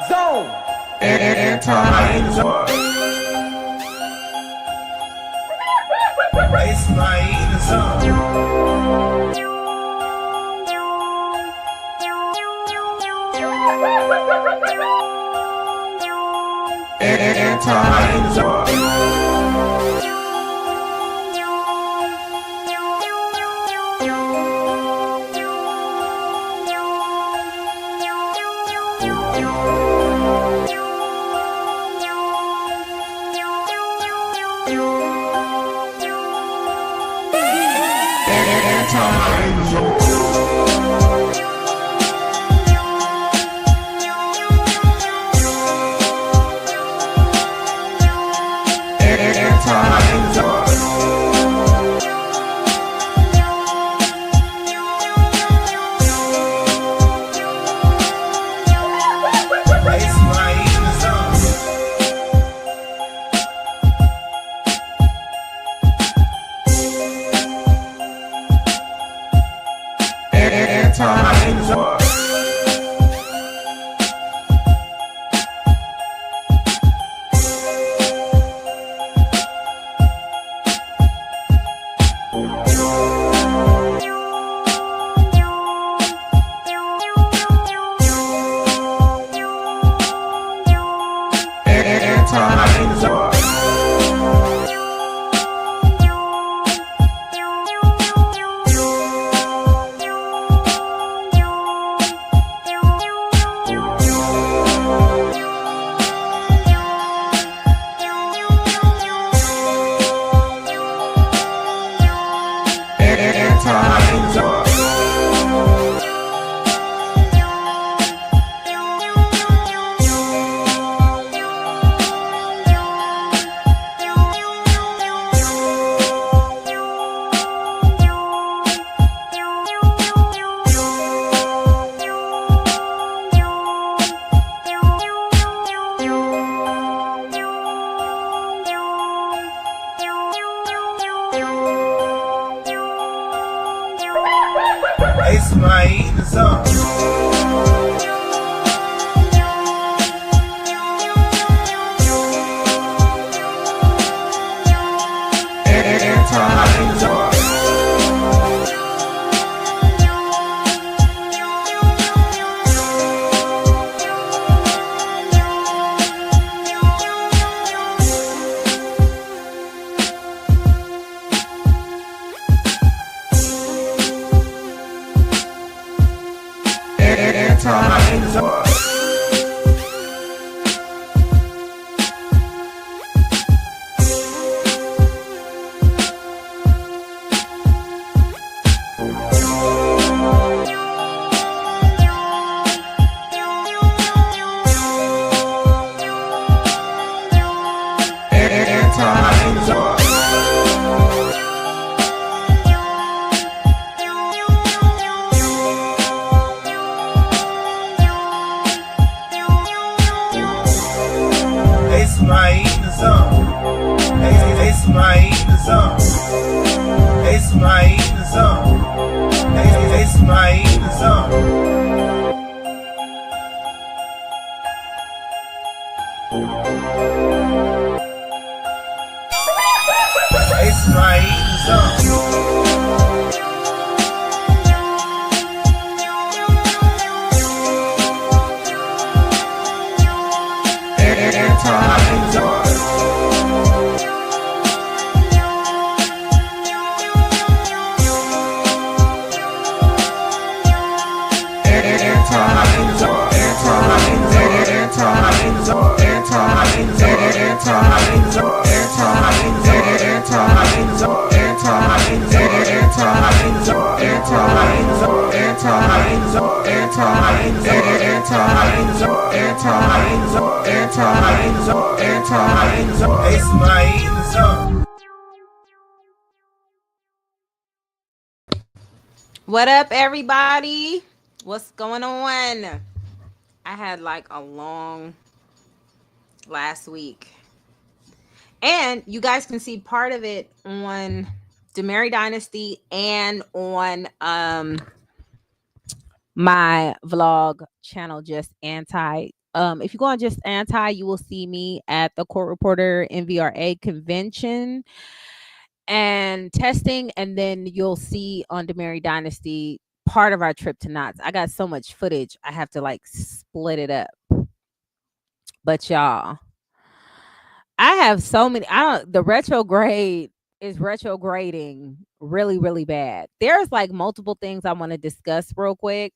zone. It's my zone. It's my zone. It's my zone. It's my zone. It's my zone. It's my zone. It's my zone. It's my zone. What up, everybody? What's going on? I had like a long last week. And you guys can see part of it on Demary Dynasty and on my vlog channel, just Anti If you go on Just Anti, you will see me at the Court Reporter NVRA convention and testing, and then you'll see on Demary Dynasty part of our trip to Knots. I got so much footage, I have to like split it up. But y'all, I have so many. I don't. The retrograde is retrograding really, really bad. There's like multiple things I want to discuss real quick.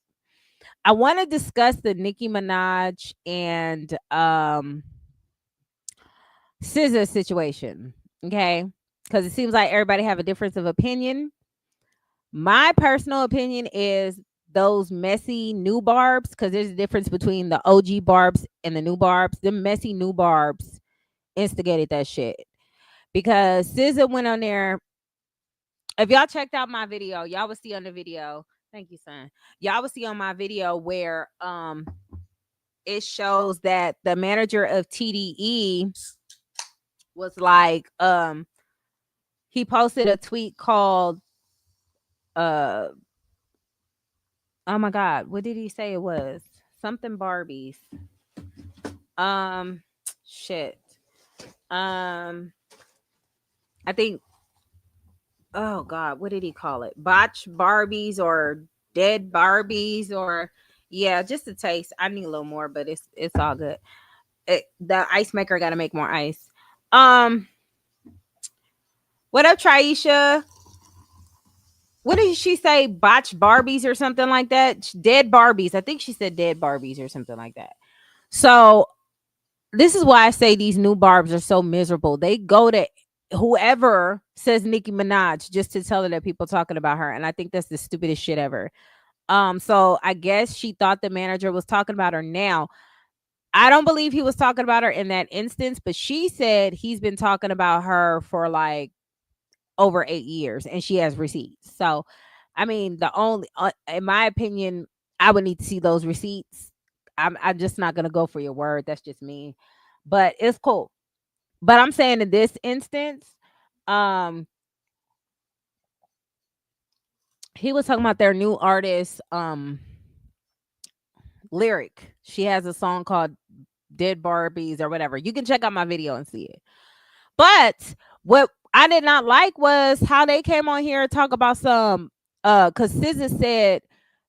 I want to discuss the Nicki Minaj and SZA situation. Okay, because it seems like everybody have a difference of opinion. My personal opinion is those messy new barbs, because there's a difference between the OG barbs and the new barbs. The messy new barbs instigated that shit because SZA went on there. If y'all checked out my video, y'all will see on the video. Thank you, son. Y'all will see on my video where it shows that the manager of TDE was like he posted a tweet called uh oh my god, what did he say it was? Something Barbies. Um shit. Um I think, oh god, what did he call it? Botch Barbies or dead Barbies, or yeah, just a taste. I need a little more, but it's all good. The ice maker got to make more ice. Um, what up, Traisha? What did she say? Botch Barbies or something like that? Dead Barbies. I think she said dead Barbies or something like that. So this is why I say these new barbs are so miserable. They go to whoever says Nicki Minaj just to tell her that people talking about her, and I think that's the stupidest shit ever. So I guess she thought the manager was talking about her. Now, I don't believe he was talking about her in that instance, but she said he's been talking about her for like over 8 years and she has receipts. So, I mean, the only, in my opinion, I would need to see those receipts. I'm just not going to go for your word. That's just me. But it's cool. But I'm saying in this instance, um, he was talking about their new artist, Lyric. She has a song called Dead Barbies or whatever. You can check out my video and see it. But what I did not like was how they came on here and talk about some because SZA said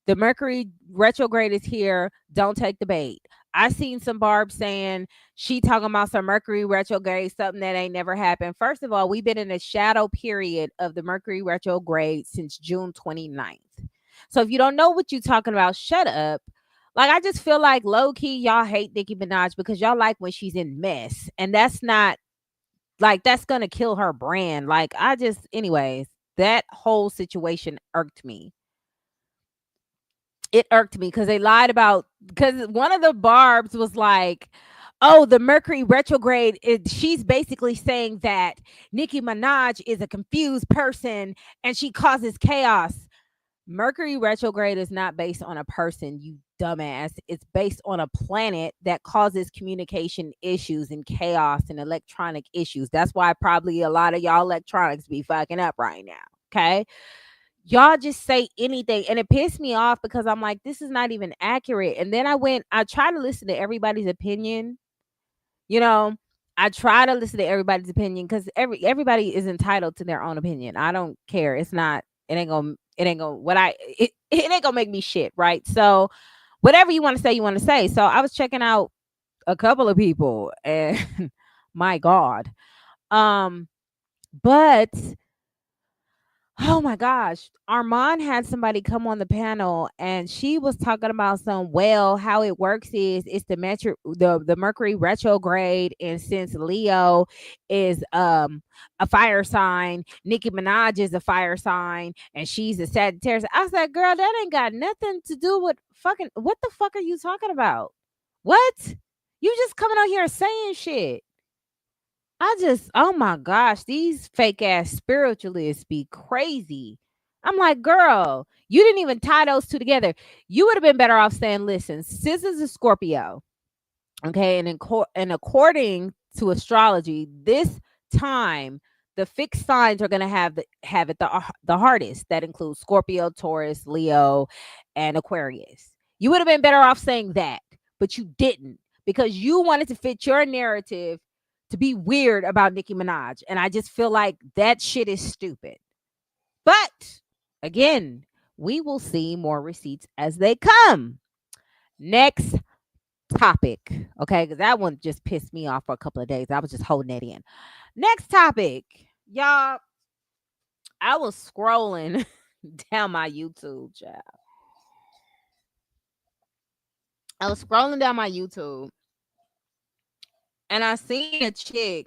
the Mercury retrograde is here. Don't take the bait. I seen some Barb saying she talking about some Mercury retrograde, something that ain't never happened. First of all, we've been in a shadow period of the Mercury retrograde since June 29th. So if you don't know what you're talking about, shut up. Like, I just feel like low key, y'all hate Nicki Minaj because y'all like when she's in mess. And that's not like, that's gonna kill her brand. Like, I just, anyways, that whole situation irked me. It irked me because they lied about, because one of the barbs was like, oh, the Mercury retrograde, she's basically saying that Nicki Minaj is a confused person and she causes chaos. Mercury retrograde is not based on a person, you dumbass. It's based on a planet that causes communication issues and chaos and electronic issues. That's why probably a lot of y'all electronics be fucking up right now. Okay. Y'all just say anything. And it pissed me off because I'm like, this is not even accurate. And then I tried to listen to everybody's opinion. You know, I try to listen to everybody's opinion because everybody is entitled to their own opinion. I don't care. It's not, it ain't gonna it ain't gonna make me shit, right? So whatever you want to say, you want to say. So I was checking out a couple of people and my God. But oh my gosh, Armand had somebody come on the panel and she was talking about how it works is it's the Mercury retrograde, and since Leo is a fire sign, Nicki Minaj is a fire sign and she's a Sagittarius. I was like, girl, that ain't got nothing to do with fucking, what the fuck are you talking about? What? You just coming out here saying shit. Oh my gosh, these fake ass spiritualists be crazy. I'm like, girl, you didn't even tie those two together. You would have been better off saying, listen, Sis is a Scorpio. Okay. And according to astrology, this time, the fixed signs are going to have it the hardest. That includes Scorpio, Taurus, Leo, and Aquarius. You would have been better off saying that, but you didn't. because you wanted to fit your narrative to be weird about Nicki Minaj. And I just feel like that shit is stupid. But again, we will see more receipts as they come. Next topic. Okay, because that one just pissed me off for a couple of days. I was just holding that in. Next topic. Y'all, I was scrolling down my YouTube, child. I was scrolling down my YouTube and I seen a chick.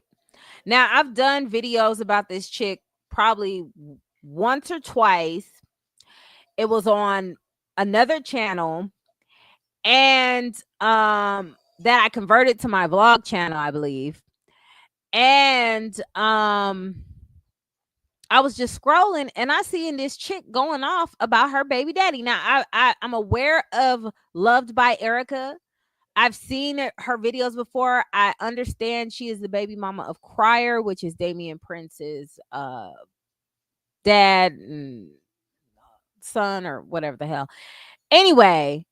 Now, I've done videos about this chick probably once or twice. It was on another channel, and that I converted to my vlog channel, I believe. And I was just scrolling and I seen this chick going off about her baby daddy. Now, I'm aware of Loved by Erica. I've seen her videos before. I understand she is the baby mama of Crier, which is Damian Prince's dad and son or whatever the hell. Anyway,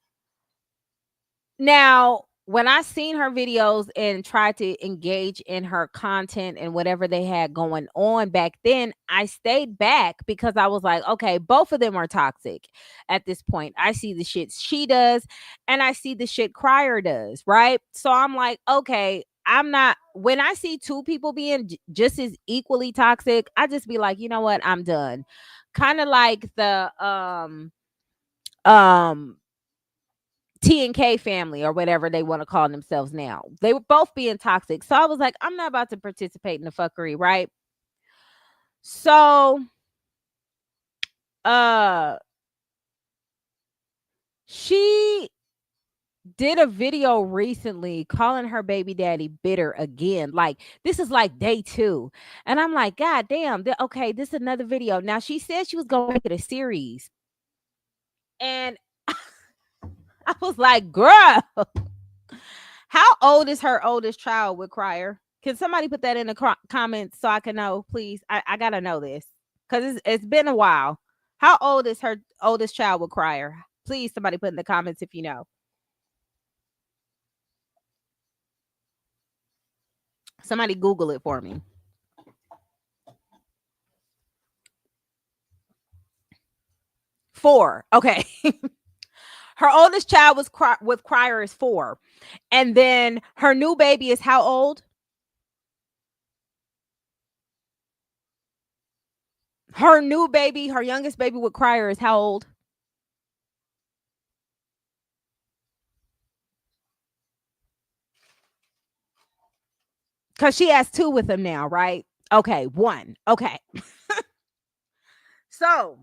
now when I seen her videos and tried to engage in her content and whatever they had going on back then, I stayed back because I was like, okay, both of them are toxic at this point. I see the shit she does and I see the shit Crier does, right? So I'm like, okay, I'm not, when I see two people being just as equally toxic, I just be like, you know what? I'm done. Kind of like the um T and K family or whatever they want to call themselves now. They were both being toxic. So I was like, I'm not about to participate in the fuckery, right? So she did a video recently calling her baby daddy bitter again. Like, this is like day 2. And I'm like, God damn, okay, this is another video. Now, she said she was going to make it a series. And I was like, girl, how old is her oldest child with Crier? Can somebody put that in the comments so I can know, please? I gotta know this because it's been a while. How old is her oldest child with Crier? Please, somebody put in the comments if you know. Somebody Google it for me. Four. Okay. Her oldest child was with Crier is 4. And then her new baby is how old? Her new baby, her youngest baby with Crier is how old? Because she has 2 with him now, right? Okay, 1. Okay. So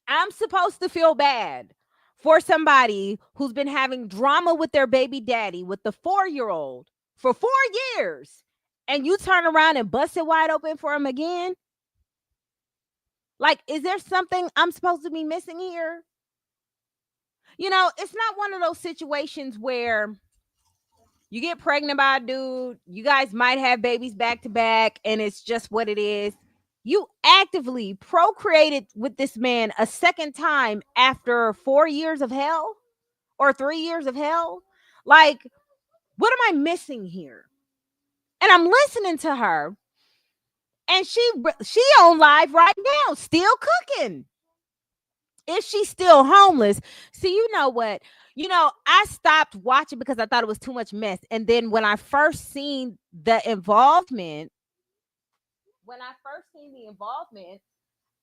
I'm supposed to feel bad for somebody who's been having drama with their baby daddy with the 4-year-old for 4 years, and you turn around and bust it wide open for him again? Like, is there something I'm supposed to be missing here? You know, it's not one of those situations where you get pregnant by a dude, you guys might have babies back to back, and it's just what it is. You actively procreated with this man a second time after 4 years of hell or 3 years of hell. Like, what am I missing here? And I'm listening to her, and she on live right now, still cooking. Is she still homeless? See, you know what? You know, I stopped watching because I thought it was too much mess. And then when I first seen the involvement,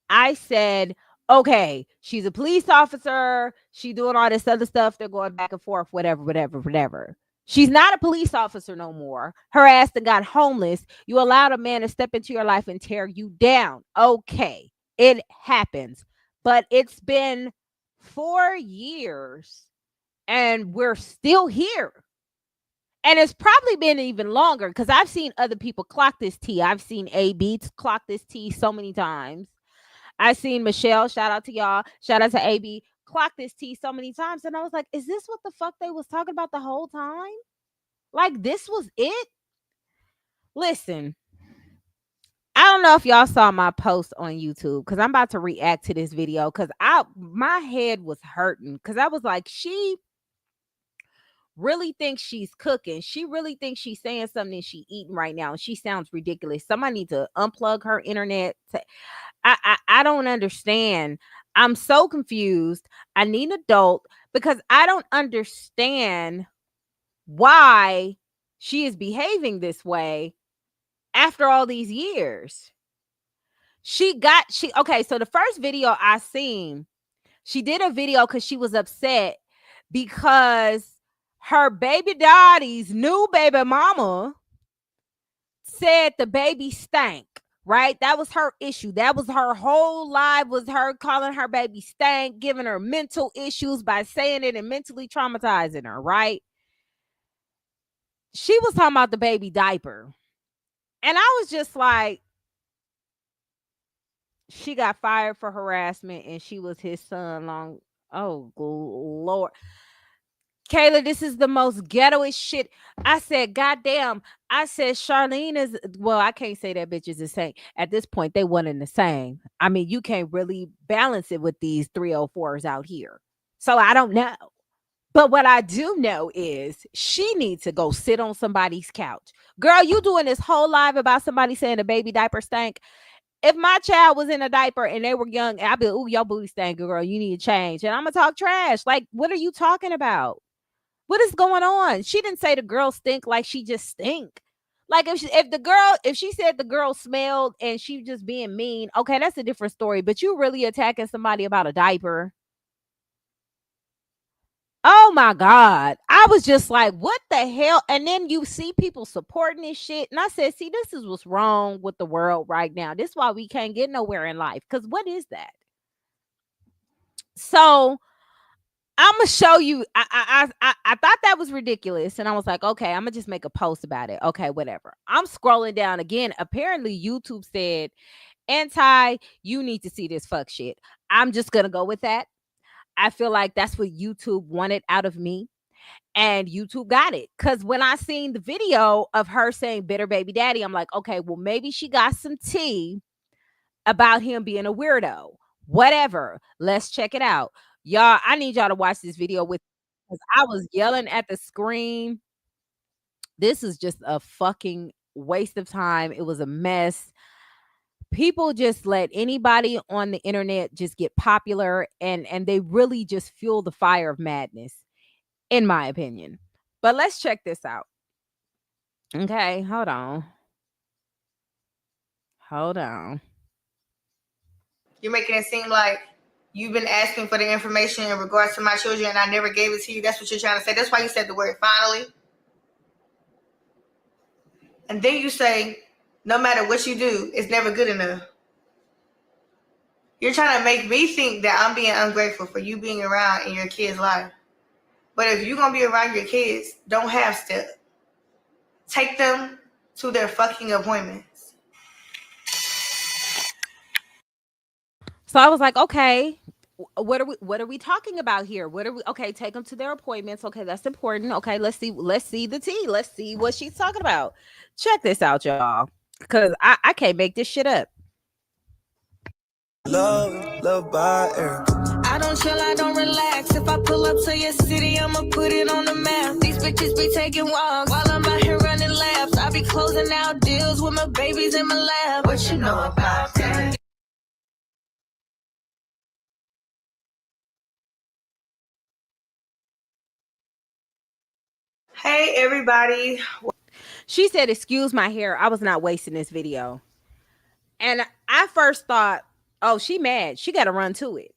I said, okay, she's a police officer. She doing all this other stuff. They're going back and forth, whatever. She's not a police officer no more. Her ass that got homeless. You allowed a man to step into your life and tear you down. Okay, it happens. But it's been 4 years and we're still here. And it's probably been even longer because I've seen other people clock this T. I've seen AB clock this T so many times. I've seen Michelle, shout out to y'all, shout out to AB, clock this T so many times. And I was like, is this what the fuck they was talking about the whole time? Like, this was it? Listen, I don't know if y'all saw my post on YouTube because I'm about to react to this video because my head was hurting because I was like, she really thinks she's cooking. She really thinks she's saying something and she eating right now. And she sounds ridiculous. Somebody needs to unplug her internet. I don't understand. I'm so confused. I need an adult because I don't understand why she is behaving this way after all these years. Okay, so the first video I seen, she did a video because she was upset because her baby daddy's new baby mama said the baby stank. Right? That was her issue. That was her whole life, was her calling her baby stank, giving her mental issues by saying it and mentally traumatizing her, right? She was talking about the baby diaper. And I was just like, she got fired for harassment and she was his son long. Oh, Lord. Kayla, this is the most ghettoish shit. I said, goddamn. I said, Charlene is, well, I can't say that bitch is the same. At this point, they one and the same. I mean, you can't really balance it with these 304s out here. So I don't know. But what I do know is she needs to go sit on somebody's couch. Girl, you doing this whole live about somebody saying a baby diaper stank. If my child was in a diaper and they were young, I'd be, ooh, your booty stank, girl. You need to change. And I'm going to talk trash. Like, what are you talking about? What is going on? She didn't say the girl stink like she just stink. Like if she said the girl smelled and she just being mean, okay, that's a different story. But you really attacking somebody about a diaper. Oh my God. I was just like, what the hell? And then you see people supporting this shit. And I said, see, this is what's wrong with the world right now. This is why we can't get nowhere in life. Because what is that? So I'm gonna show you. I thought that was ridiculous, and I was like, okay, I'm gonna just make a post about it. Okay, whatever. I'm scrolling down again. Apparently, YouTube said, "Anti, you need to see this fuck shit." I'm just gonna go with that. I feel like that's what YouTube wanted out of me, and YouTube got it. Cause when I seen the video of her saying "bitter baby daddy," I'm like, okay, well maybe she got some tea about him being a weirdo. Whatever. Let's check it out. Y'all, I need y'all to watch this video with because I was yelling at the screen. This is just a fucking waste of time. It was a mess. People just let anybody on the internet just get popular and they really just fuel the fire of madness, in my opinion. But let's check this out. Okay, hold on. Hold on. You're making it seem like you've been asking for the information in regards to my children and I never gave it to you. That's what you're trying to say. That's why you said the word finally. And then you say, no matter what you do, it's never good enough. You're trying to make me think that I'm being ungrateful for you being around in your kid's life. But if you're going to be around your kids, don't half step. Take them to their fucking appointments. So I was like, okay, what are we talking about here? Okay, take them to their appointments. Okay, that's important. Okay, let's see the tea. Let's see what she's talking about. Check this out, y'all. Cause I can't make this shit up. Love by air. I don't chill, I don't relax. If I pull up to your city, I'ma put it on the map. These bitches be taking walks while I'm out here running laps. I be closing out deals with my babies in my lap. What you know about that? Hey, everybody. She said, excuse my hair. I was not wasting this video. And I first thought, oh, she mad. She got to run to it.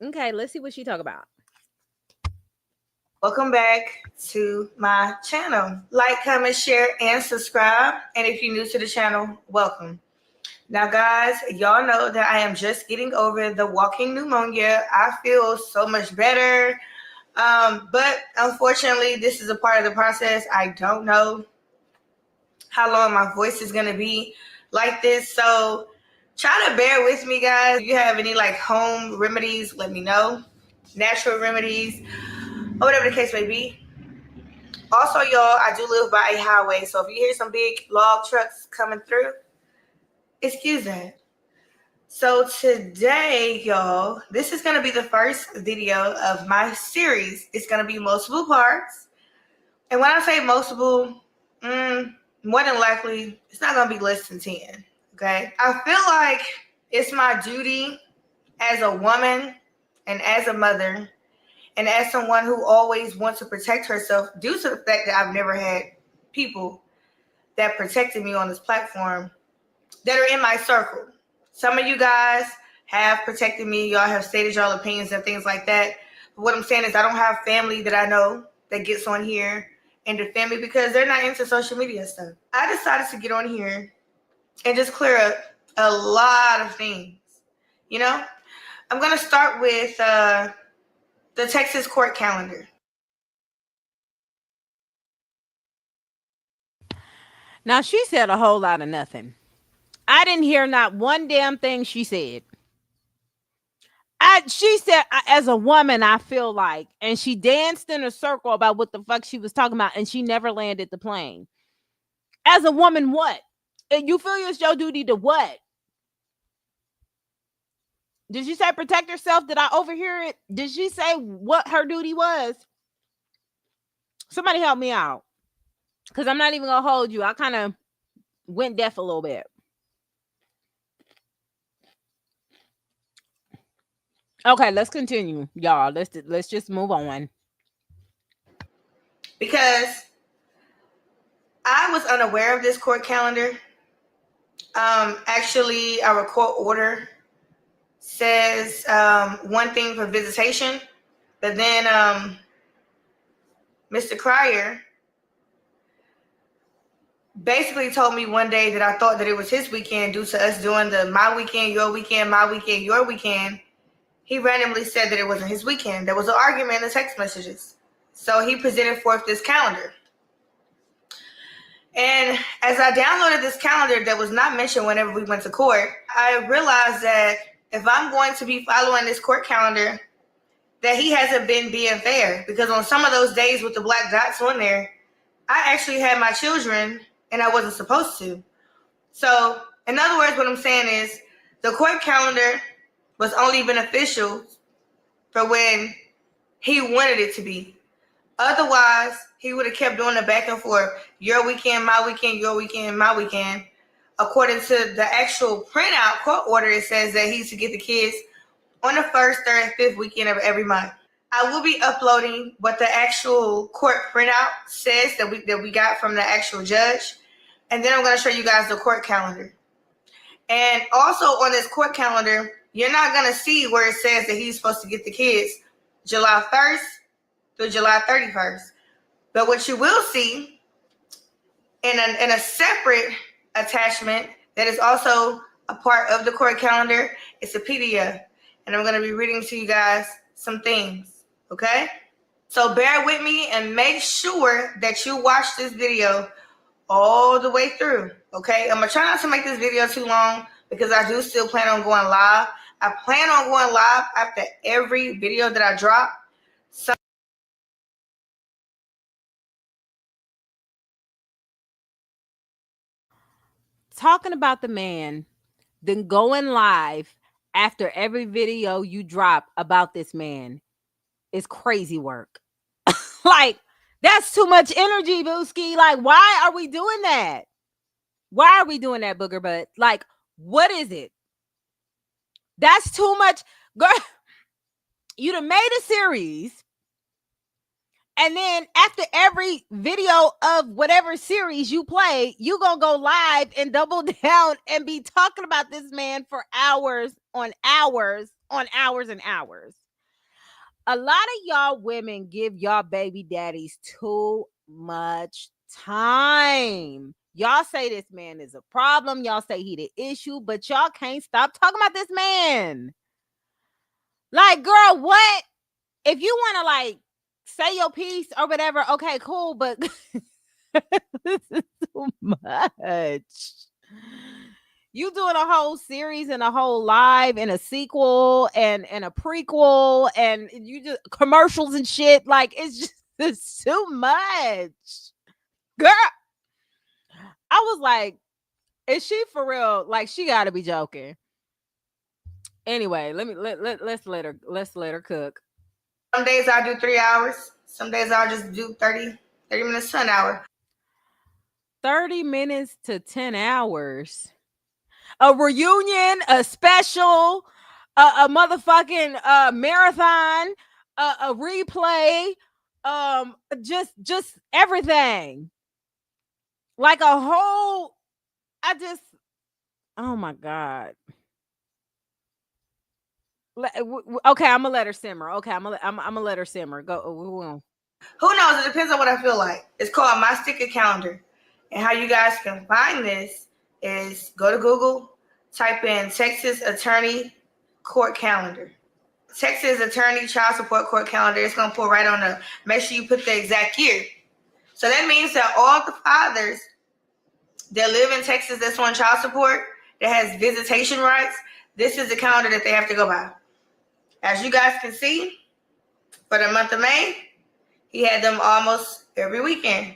Okay, let's see what she talk about. Welcome back to my channel. Like, comment, share, and subscribe. And if you're new to the channel, welcome. Now, guys, y'all know that I am just getting over the walking pneumonia. I feel so much better. But unfortunately, this is a part of the process. I don't know how long my voice is going to be like this. So try to bear with me, guys. If you have any like home remedies, let me know. Natural remedies, or whatever the case may be. Also, y'all, I do live by a highway. So if you hear some big log trucks coming through, excuse that. So today, y'all, this is going to be the first video of my series. It's going to be multiple parts. And when I say multiple, more than likely, it's not going to be less than 10. Okay? I feel like it's my duty as a woman and as a mother and as someone who always wants to protect herself due to the fact that I've never had people that protected me on this platform that are in my circle. Some of you guys have protected me. Y'all have stated y'all opinions and things like that. But what I'm saying is I don't have family that I know that gets on here and defend me because they're not into social media stuff. I decided to get on here and just clear up a lot of things. You know, I'm going to start with the Texas court calendar. Now, she said a whole lot of nothing. I didn't hear not one damn thing she said. She said, as a woman, I feel like, and she danced in a circle about what the fuck she was talking about, and she never landed the plane. As a woman, what? You feel it's your duty to what? Did she say protect herself? Did I overhear it? Did she say what her duty was? Somebody help me out. Because I'm not even going to hold you. I kind of went deaf a little bit. Okay, let's continue, y'all. Let's just move on. Because I was unaware of this court calendar. Actually, our court order says one thing for visitation, but then Mr. Cryer basically told me one day that I thought that it was his weekend due to us doing the my weekend, your weekend, my weekend, your weekend. He randomly said that it wasn't his weekend. There was an argument in the text messages. So he presented forth this calendar. And as I downloaded this calendar that was not mentioned whenever we went to court, I realized that if I'm going to be following this court calendar, that he hasn't been being fair. Because on some of those days with the black dots on there, I actually had my children and I wasn't supposed to. So, in other words, what I'm saying is the court calendar was only beneficial for when he wanted it to be. Otherwise, he would have kept doing the back and forth. Your weekend, my weekend, your weekend, my weekend. According to the actual printout court order, it says that he's to get the kids on the first, third, fifth weekend of every month. I will be uploading what the actual court printout says that we got from the actual judge. And then I'm going to show you guys the court calendar. And also on this court calendar, you're not going to see where it says that he's supposed to get the kids July 1st through July 31st. But what you will see in a separate attachment that is also a part of the court calendar is a PDF. And I'm going to be reading to you guys some things, okay? So bear with me and make sure that you watch this video all the way through, okay? I'm going to try not to make this video too long because I do still plan on going live. I plan on going live after every video that I drop. So Talking about the man, then going live after every video you drop about this man is crazy work. Like, that's too much energy, Booski. Like, why are we doing that? Why are we doing that, booger butt? Like, what is it? That's too much. Girl, you done made a series. And then after every video of whatever series you play, you going to go live and double down and be talking about this man for hours on hours on hours and hours. A lot of y'all women give y'all baby daddies too much time. Y'all say this man is a problem. Y'all say he the issue, but y'all can't stop talking about this man. Like, girl, what? If you want to, like, say your piece or whatever, okay, cool, but this is too much. You doing a whole series and a whole live and a sequel and a prequel and you just commercials and shit. Like, it's too much. Girl, I was like, is she for real? Like, she gotta be joking. Anyway, let's let her cook. some days I do 3 hours. Some days I'll just do 30 30 minutes to an hour. 30 minutes to 10 hours. A reunion, a special, a motherfucking marathon, a replay, just everything. Like a whole, oh my God. Okay, I'm gonna let her simmer. Okay, I'm gonna let her simmer. Go. Who knows? It depends on what I feel like. It's called My Sticker Calendar. And how you guys can find this is go to Google, type in Texas Attorney Court Calendar. Texas Attorney Child Support Court Calendar. It's going to pull right on up. Make sure you put the exact year. So that means that all the fathers that live in Texas that's on child support, that has visitation rights, this is the calendar that they have to go by. As you guys can see, for the month of May, he had them almost every weekend.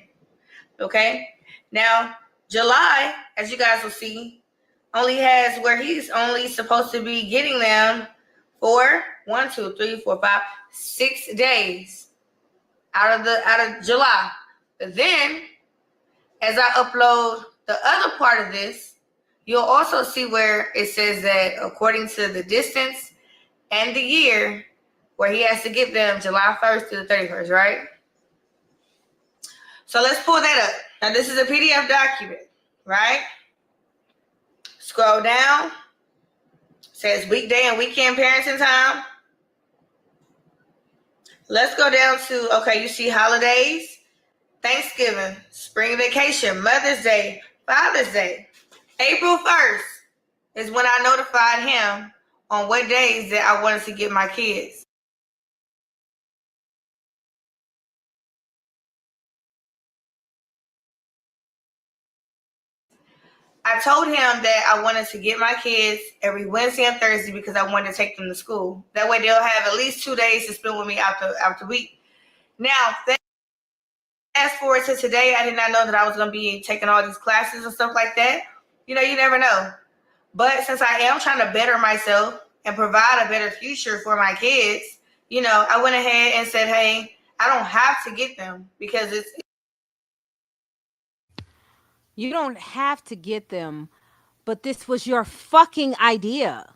Okay? Now, July, as you guys will see, only has where he's only supposed to be getting them for 6 days out of July. But then, as I upload the other part of this, you'll also see where it says that according to the distance and the year, where he has to get them July 1st to the 31st, right? So let's pull that up. Now, this is a PDF document, right? Scroll down. It says weekday and weekend parenting time. Let's go down to, okay, you see holidays, Thanksgiving, spring vacation, Mother's Day, Father's Day. April 1st is when I notified him on what days that I wanted to get my kids. I told him that I wanted to get my kids every Wednesday and Thursday because I wanted to take them to school. That way they'll have at least 2 days to spend with me out the week. Now, fast forward to today, I did not know that I was going to be taking all these classes and stuff like that. You know, you never know. But since I am trying to better myself and provide a better future for my kids, you know, I went ahead and said, hey, I don't have to get them because You don't have to get them, but this was your fucking idea.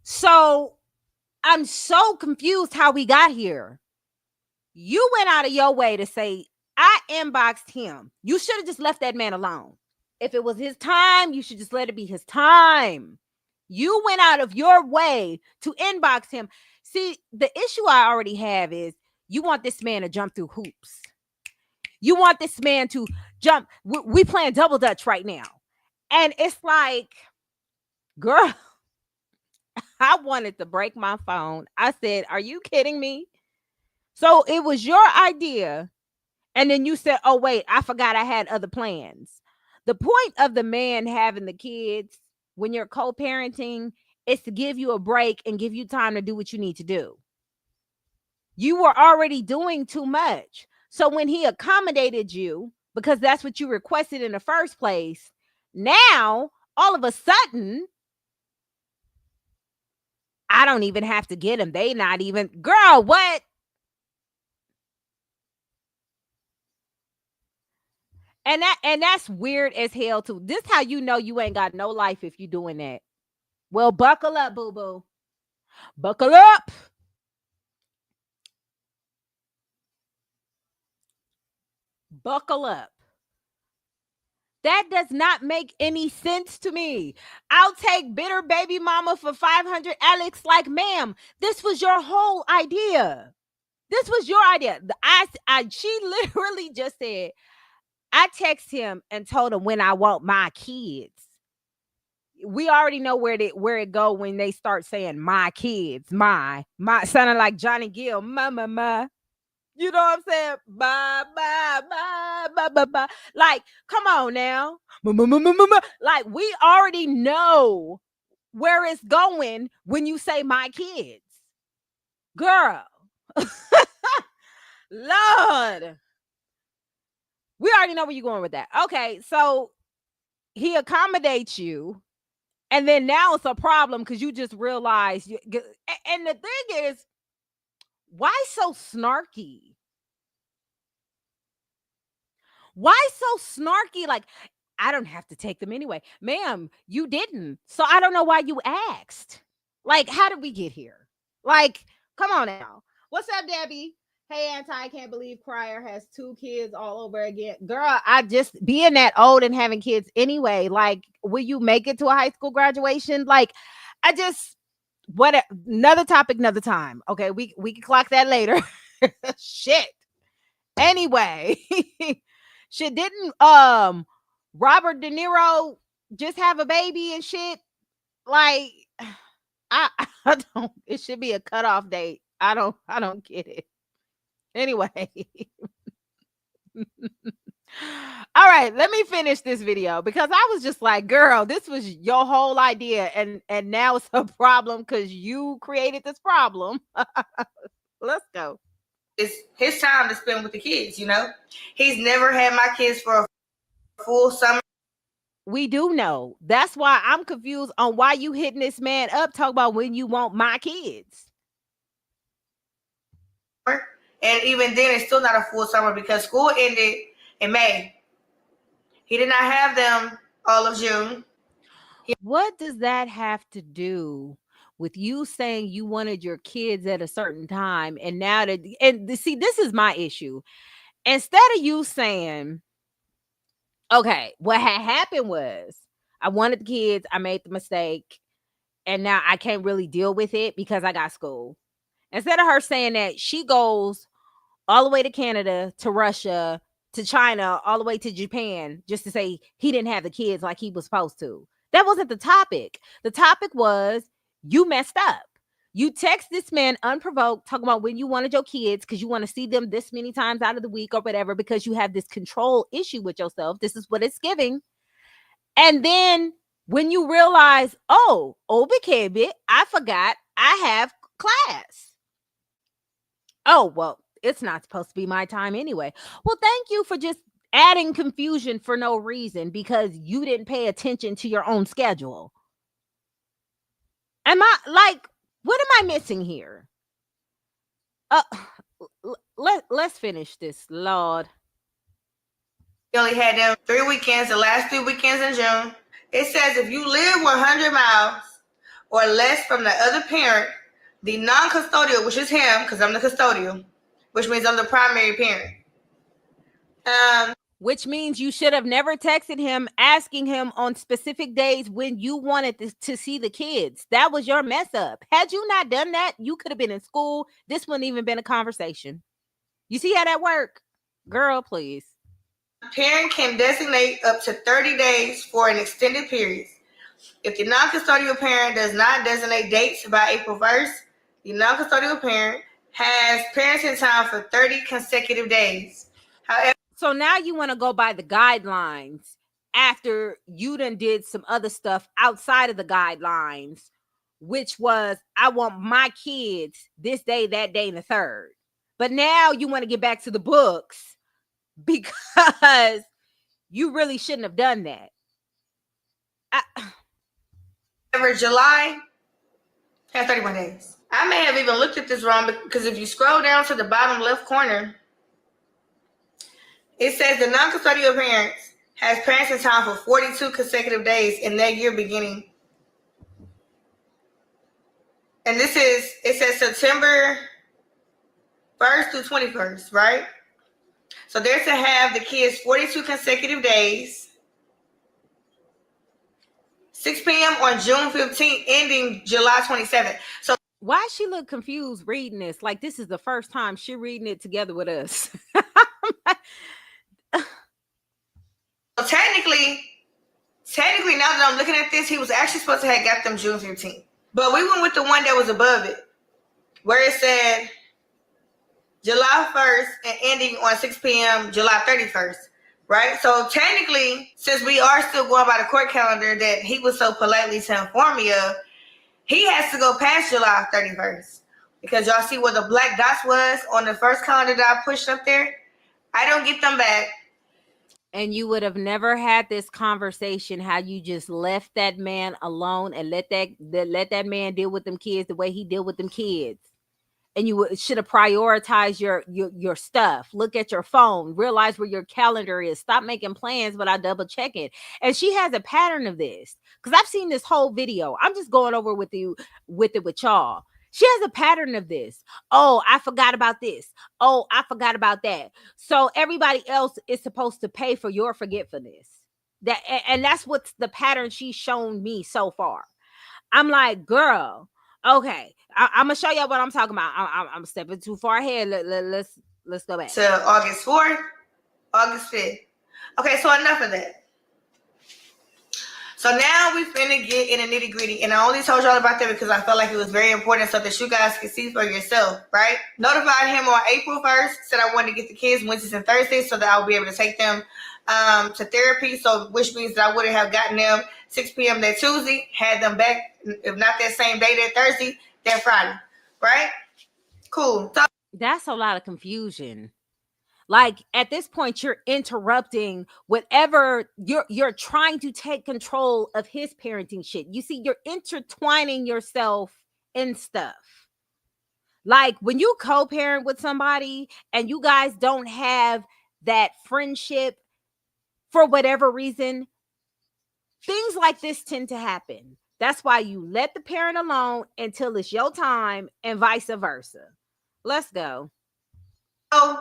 So I'm so confused how we got here. You went out of your way to say, I inboxed him. You should have just left that man alone. If it was his time, you should just let it be his time. You went out of your way to inbox him. See, the issue I already have is you want this man to jump through hoops. You want this man to jump. We playing double dutch right now. And it's like, girl, I wanted to break my phone. I said, are you kidding me? So it was your idea. And then you said, oh, wait, I forgot I had other plans. The point of the man having the kids when you're co-parenting is to give you a break and give you time to do what you need to do. You were already doing too much. So when he accommodated you, because that's what you requested in the first place, now, all of a sudden, I don't even have to get him. They not even, girl, what? And that's weird as hell too. This how you know you ain't got no life if you doing that. Well, buckle up, boo-boo. Buckle up. Buckle up. That does not make any sense to me. I'll take bitter baby mama for 500. Alex, like, ma'am, this was your whole idea. This was your idea. She literally just said, I text him and told him when I want my kids. We already know where it go when they start saying my kids, my sounding like Johnny Gill, my. You know what I'm saying? Bye. Like, come on now. Like, we already know where it's going when you say my kids. Girl. Lord. We already know where you're going with that. Okay, so he accommodates you, and then now it's a problem because you just realize. And the thing is, why so snarky? Why so snarky? Like, I don't have to take them anyway. Ma'am, you didn't. So I don't know why you asked. Like, how did we get here? Like, come on now. What's up, Debbie? Hey, Auntie, I can't believe Crier has 2 kids all over again. Girl, I just being that old and having kids anyway. Like, will you make it to a high school graduation? Like, I just what another topic, another time. Okay, we can clock that later. Shit. Anyway, shit didn't Robert De Niro just have a baby and shit? Like I don't it should be a cutoff date. I don't get it. Anyway. All right, let me finish this video because I was just like, girl, this was your whole idea and now it's a problem because you created this problem. Let's go. It's his time to spend with the kids, you know? He's never had my kids for a full summer. We do know. That's why I'm confused on why you hitting this man up talking about when you want my kids. And even then, it's still not a full summer because school ended in May. He did not have them all of June. What does that have to do with you saying you wanted your kids at a certain time? And now that, and see, this is my issue. Instead of you saying, okay, what had happened was I wanted the kids, I made the mistake, and now I can't really deal with it because I got school. Instead of her saying that, she goes all the way to Canada, to Russia, to China, all the way to Japan, just to say he didn't have the kids like he was supposed to. That wasn't the topic. The topic was you messed up. You text this man unprovoked, talking about when you wanted your kids because you want to see them this many times out of the week or whatever, because you have this control issue with yourself. This is what it's giving. And then when you realize, oh, Obikebe, I forgot I have class. Oh, well, it's not supposed to be my time anyway. Well, thank you for just adding confusion for no reason because you didn't pay attention to your own schedule. Am I like, what am I missing here? Let's finish this, Lord. He only had them 3 weekends, the last 3 weekends in June. It says if you live 100 miles or less from the other parent, the non-custodial, which is him, because I'm the custodial, which means I'm the primary parent. Which means you should have never texted him asking him on specific days when you wanted to see the kids. That was your mess up. Had you not done that, you could have been in school. This wouldn't even been a conversation. You see how that work? Girl, please. Parent can designate up to 30 days for an extended period. If the non-custodial parent does not designate dates by April 1st, the non-custodial parent has parenting time for 30 consecutive days. However, so now you want to go by the guidelines after you done did some other stuff outside of the guidelines, which was I want my kids this day, that day, and the third. But now you want to get back to the books because you really shouldn't have done that. July has 31 days. I may have even looked at this wrong because if you scroll down to the bottom left corner, it says the non-custodial parents has parenting time for 42 consecutive days in that year beginning. And it says September 1st through 21st, right? So they're to have the kids 42 consecutive days, 6 p.m. on June 15th, ending July 27th. So why she look confused reading this? Like this is the first time she reading it together with us. So technically, now that I'm looking at this, he was actually supposed to have got them June 15th. But we went with the one that was above it, where it said July 1st and ending on 6 p.m. July 31st, right? So technically, since we are still going by the court calendar that he was so politely to inform me of, he has to go past July 31st. Because y'all see where the black dots was on the first calendar that I pushed up there? I don't get them back. And you would have never had this conversation how you just left that man alone and let that man deal with them kids the way he deal with them kids. and you should have prioritized your stuff. Look at your phone, realize where your calendar is, stop making plans without double checking. And she has a pattern of this, because I've seen this whole video. I'm just going over with you with it with y'all. She has a pattern of this. Oh, I forgot about this. Oh, I forgot about that. So everybody else is supposed to pay for your forgetfulness. That, and that's what's the pattern she's shown me so far. I'm like, girl, okay, I'm gonna show y'all what I'm talking about. I'm stepping too far ahead. Let's go back to August 4th, August 5th. Okay, so enough of that. So now we finna get in the nitty gritty, and I only told y'all about that because I felt like it was very important so that you guys can see for yourself, right? Notified him on April 1st, said I wanted to get the kids Wednesdays and Thursdays so that I'll be able to take them to therapy, so which means that I wouldn't have gotten them 6 p.m. that Tuesday, had them back, if not that same day, that Thursday, that Friday, right? Cool. So that's a lot of confusion. Like at this point, you're interrupting whatever you're trying to take control of his parenting shit. You see, you're intertwining yourself in stuff. Like when you co-parent with somebody and you guys don't have that friendship for whatever reason, things like this tend to happen. That's why you let the parent alone until it's your time and vice versa. Let's go. So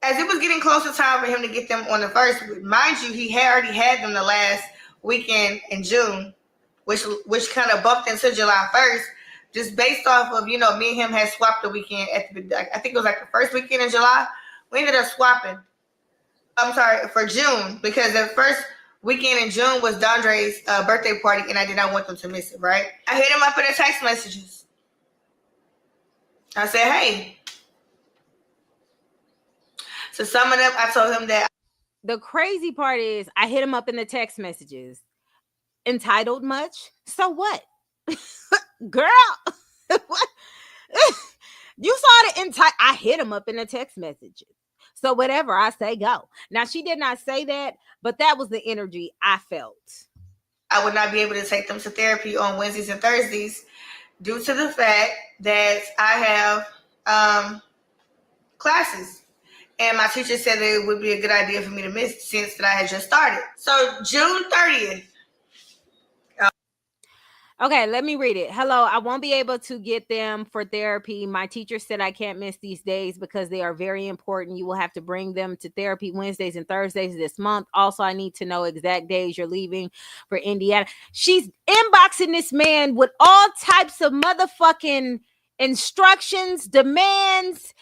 as it was getting closer time for him to get them on the first, mind you, he had already had them the last weekend in June, which kind of bumped into July 1st, just based off of, me and him had swapped the weekend at I think it was like the first weekend in July. We ended up swapping. I'm sorry, for June, because the first weekend in June was Dondre's birthday party, and I did not want them to miss it, right? I hit him up in the text messages. I said, hey. So some of them, I told him that. The crazy part is I hit him up in the text messages. Entitled much? So what? Girl, what? You saw the entitled. I hit him up in the text messages. So whatever I say, go. Now, she did not say that, but that was the energy I felt. I would not be able to take them to therapy on Wednesdays and Thursdays due to the fact that I have classes. And my teacher said that it would be a good idea for me to miss since that I had just started. So June 30th. Okay, let me read it. Hello, I won't be able to get them for therapy. My teacher said I can't miss these days because they are very important. You will have to bring them to therapy Wednesdays and Thursdays this month. Also, I need to know exact days you're leaving for Indiana. She's inboxing this man with all types of motherfucking instructions, demands,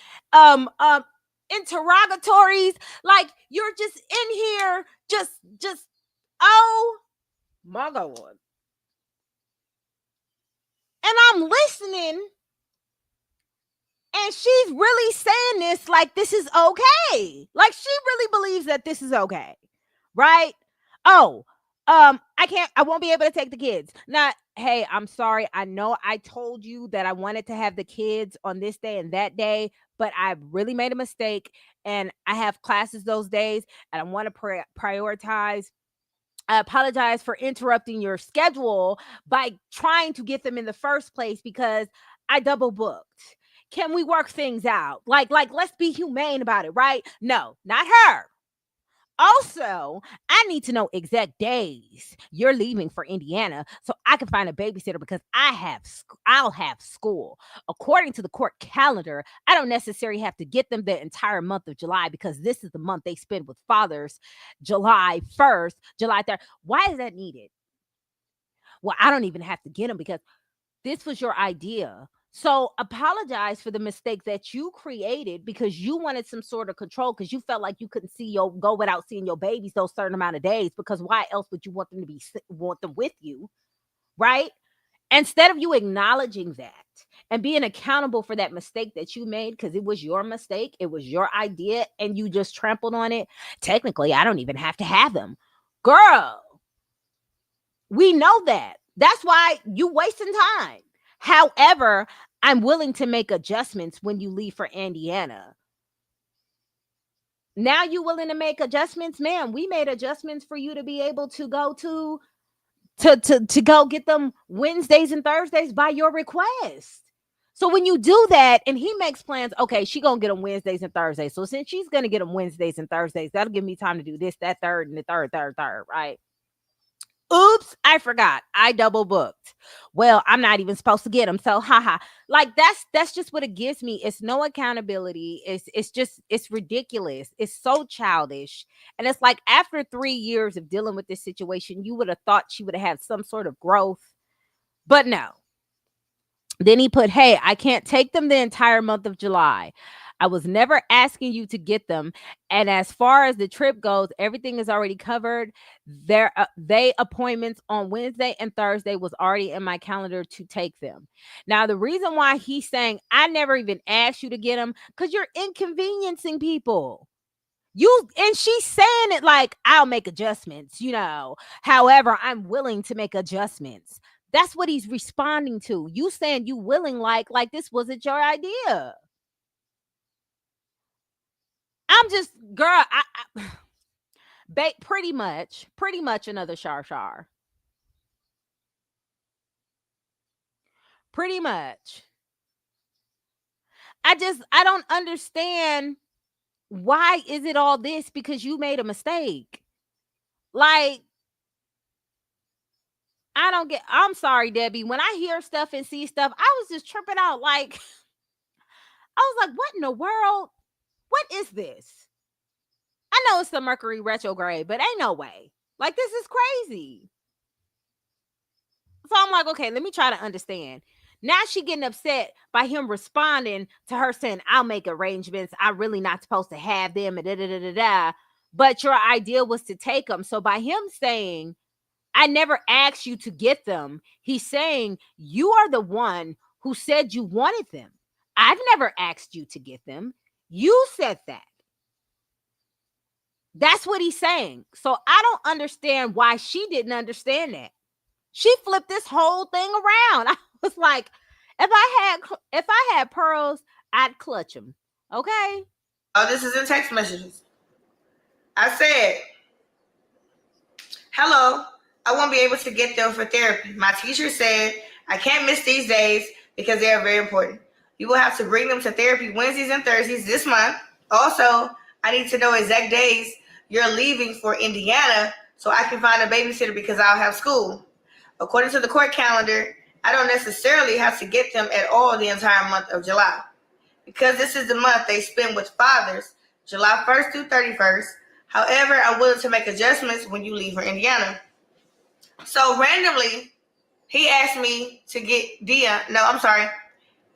interrogatories. Like, you're just in here, just, oh my God. And I'm listening, and she's really saying this like this is okay. Like she really believes that this is okay, right? Oh, I won't be able to take the kids. Now, hey, I'm sorry. I know I told you that I wanted to have the kids on this day and that day, but I really made a mistake, and I have classes those days, and I want to prioritize. I apologize for interrupting your schedule by trying to get them in the first place because I double booked. Can we work things out? Like, let's be humane about it, right? No, not her. Also, I need to know exact days you're leaving for Indiana so I can find a babysitter because I'll have school. According to the court calendar, I don't necessarily have to get them the entire month of July because this is the month they spend with fathers, July 1st, July 3rd. Why is that needed? Well, I don't even have to get them because this was your idea. So apologize for the mistake that you created because you wanted some sort of control because you felt like you couldn't go without seeing your babies those certain amount of days, because why else would you want them with you, right? Instead of you acknowledging that and being accountable for that mistake that you made, because it was your mistake, it was your idea, and you just trampled on it. Technically, I don't even have to have them. Girl, we know that. That's why you wasting time. However, I'm willing to make adjustments when you leave for Indiana. Now you willing to make adjustments? Ma'am, we made adjustments for you to be able to go to go get them Wednesdays and Thursdays by your request. So when you do that and he makes plans, okay, she gonna get them Wednesdays and Thursdays. So since she's gonna get them Wednesdays and Thursdays, that'll give me time to do this, that, third, and the third, right? Oops, I forgot. I double booked. Well, I'm not even supposed to get them. So haha. Like that's just what it gives me. It's no accountability. It's ridiculous. It's so childish. And it's like after 3 years of dealing with this situation, you would have thought she would have had some sort of growth. But no. Then he put, hey, I can't take them the entire month of July. I was never asking you to get them. And as far as the trip goes, everything is already covered. They appointments on Wednesday and Thursday was already in my calendar to take them. Now, the reason why he's saying I never even asked you to get them, because you're inconveniencing people. And she's saying it like, I'll make adjustments, however, I'm willing to make adjustments. That's what he's responding to. You saying you willing, like this wasn't your idea. I'm just, girl, pretty much another shar. Pretty much. I don't understand. Why is it all this? Because you made a mistake. Like, I'm sorry, Debbie. When I hear stuff and see stuff, I was just tripping out. Like, I was like, what in the world? What is this? I know it's the Mercury retrograde, but ain't no way. Like, this is crazy. So I'm like, okay, let me try to understand. Now she getting upset by him responding to her saying, I'll make arrangements. I'm really not supposed to have them. And da. But your idea was to take them. So by him saying, I never asked you to get them, he's saying you are the one who said you wanted them. I've never asked you to get them. You said that. That's what he's saying. So I don't understand why she didn't understand that. She flipped this whole thing around. I was like, if I had pearls, I'd clutch them. Okay? Oh, this is in text messages. I said, hello, I won't be able to get them for therapy. My teacher said I can't miss these days because they are very important. You will have to bring them to therapy Wednesdays and Thursdays this month. Also, I need to know exact days you're leaving for Indiana so I can find a babysitter because I'll have school. According to the court calendar, I don't necessarily have to get them at all the entire month of July. Because this is the month they spend with fathers, July 1st through 31st. However, I'm willing to make adjustments when you leave for Indiana. So randomly, he asked me to get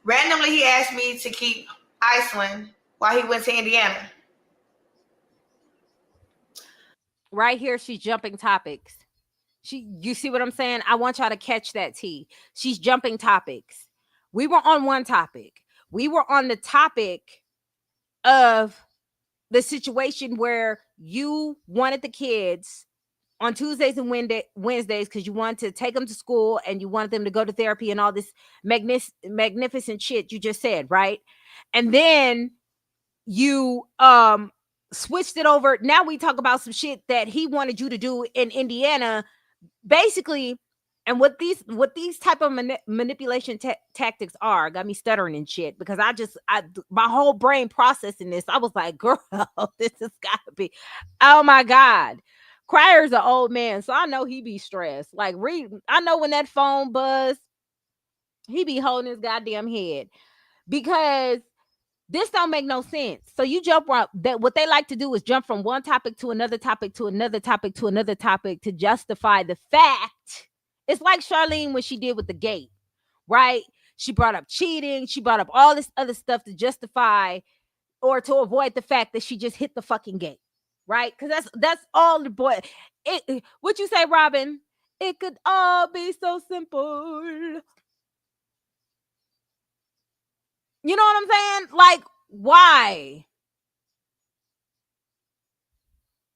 Randomly, he asked me to keep Iceland while he went to Indiana. Right here, she's jumping topics. You see what I'm saying? I want y'all to catch that T. She's jumping topics. We were on one topic. We were on the topic of the situation where you wanted the kids on Tuesdays and Wednesdays because you wanted to take them to school and you wanted them to go to therapy and all this magnificent shit you just said, right? And then you switched it over. Now we talk about some shit that he wanted you to do in Indiana, basically. And what these type of manipulation tactics are, got me stuttering and shit, because my whole brain processing this, I was like, girl, this has got to be, oh my God. Crier's an old man, so I know he be stressed. Like, I know when that phone buzz, he be holding his goddamn head, because this don't make no sense. So you jump up. That what they like to do is jump from one topic to another topic to another topic to another topic to justify the fact. It's like Charlene when she did with the gate, right? She brought up cheating. She brought up all this other stuff to justify or to avoid the fact that she just hit the fucking gate, right? Because that's all the boy. What you say, Robin? It could all be so simple. You know what I'm saying? Like, why?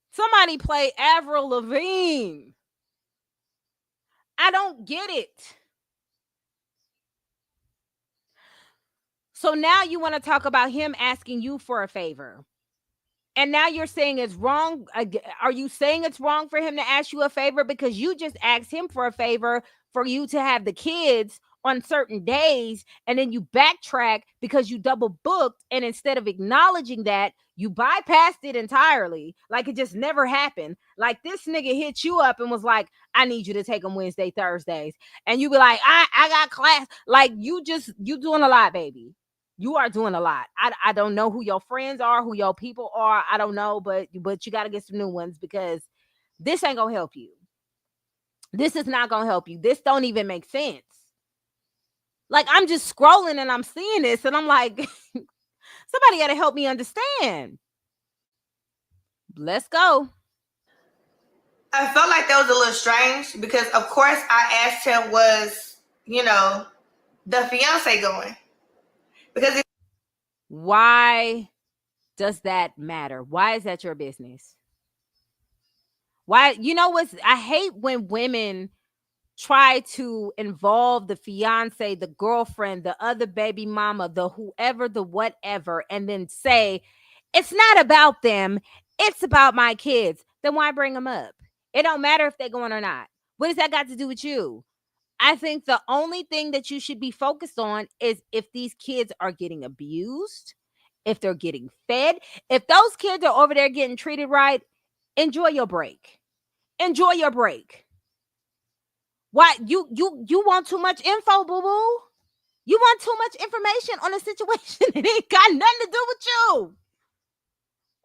Somebody play Avril Lavigne. I don't get it. So now you want to talk about him asking you for a favor. And now you're saying it's wrong. Are you saying it's wrong for him to ask you a favor because you just asked him for a favor for you to have the kids on certain days, and then you backtrack because you double booked, and instead of acknowledging that, you bypassed it entirely, like it just never happened. Like this nigga hit you up and was like, I need you to take them Wednesday, Thursdays, and you be like, I got class. Like you doing a lot, baby. You are doing a lot. I don't know who your friends are, who your people are. I don't know, but you got to get some new ones, because this ain't gonna help you. This is not gonna help you. This don't even make sense. Like I'm just scrolling and I'm seeing this and I'm like, somebody got to help me understand. Let's go. I felt like that was a little strange because, of course, I asked him, was, the fiance going? Because why does that matter? Why is that your business? Why? You know what's, I hate when women try to involve the fiance, the girlfriend, the other baby mama, the whoever, the whatever, and then say, it's not about them, it's about my kids. Then why bring them up? It don't matter if they're going or not. What does that got to do with you? I think the only thing that you should be focused on is if these kids are getting abused, if they're getting fed, if those kids are over there getting treated right, enjoy your break. Enjoy your break. Why you want too much info, boo-boo? You want too much information on a situation that ain't got nothing to do with you.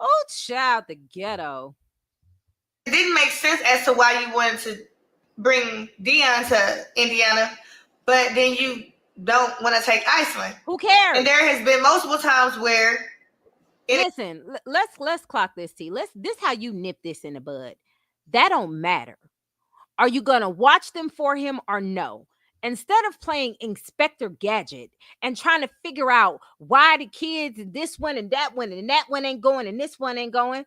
Oh, child, the ghetto. It didn't make sense as to why you wanted to bring Dion to Indiana, but then you don't want to take Iceland. Who cares? And there has been multiple times where listen, let's clock this, T. This how you nip this in the bud. That don't matter. Are you gonna watch them for him or no? Instead of playing Inspector Gadget and trying to figure out why the kids, this one and that one ain't going and this one ain't going,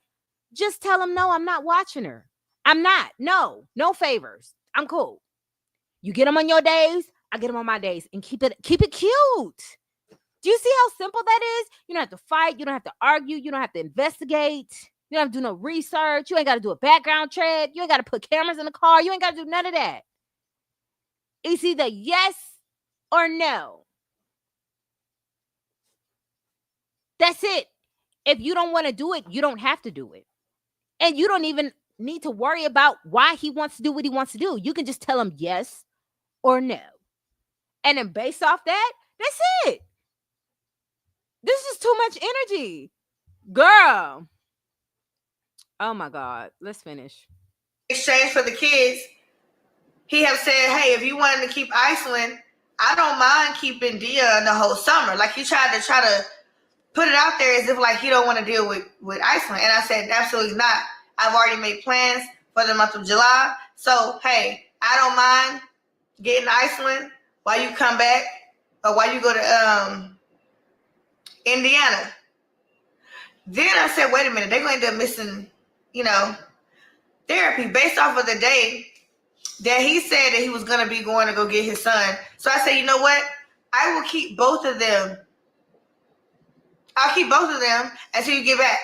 just tell them, no, I'm not watching her. I'm not. No favors. I'm cool. You get them on your days, I get them on my days, and keep it cute. Do you see how simple that is? You don't have to fight. You don't have to argue. You don't have to investigate. You don't have to do no research. You ain't got to do a background check. You ain't got to put cameras in the car. You ain't got to do none of that. It's either yes or no. That's it. If you don't want to do it, you don't have to do it. And you don't even need to worry about why he wants to do what he wants to do. You can just tell him yes or no. And then based off that, that's it. This is too much energy. Girl. Oh my God. Let's finish. Exchange for the kids, he have said, hey, if you wanted to keep Iceland, I don't mind keeping Dia the whole summer. Like he tried to put it out there as if like he don't want to deal with Iceland. And I said, absolutely not. I've already made plans for the month of July. So, hey, I don't mind getting Iceland while you come back or while you go to Indiana. Then I said, wait a minute, they're going to end up missing, therapy based off of the day that he said that he was going to be going to go get his son. So I said, you know what? I will keep both of them. I'll keep both of them until you get back.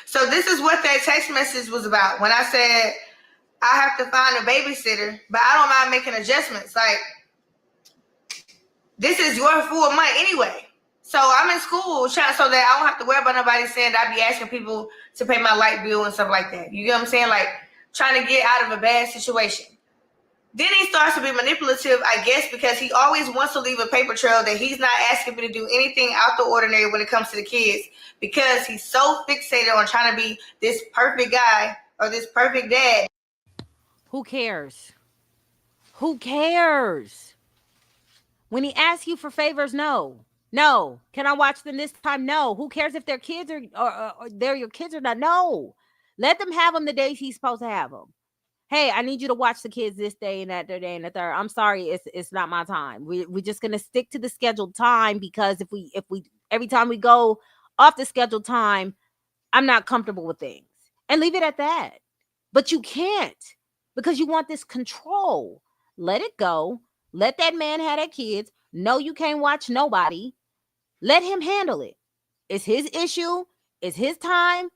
So this is what that text message was about. When I said, I have to find a babysitter, but I don't mind making adjustments. Like, this is your full month anyway. So I'm in school so that I don't have to worry about nobody saying that I be asking people to pay my light bill and stuff like that. You get what I'm saying? Like, trying to get out of a bad situation. Then he starts to be manipulative, I guess, because he always wants to leave a paper trail that he's not asking me to do anything out the ordinary when it comes to the kids, because he's so fixated on trying to be this perfect guy or this perfect dad. Who cares? Who cares? When he asks you for favors, no. No. Can I watch them this time? No. Who cares if they're kids or they're your kids or not? No. Let them have them the days he's supposed to have them. Hey, I need you to watch the kids this day and that day and the third. I'm sorry, it's not my time. We're just gonna stick to the scheduled time, because if we every time we go off the scheduled time, I'm not comfortable with things. And leave it at that. But you can't, because you want this control. Let it go. Let that man have that kids. No, you can't watch nobody. Let him handle it. It's his issue. It's his time.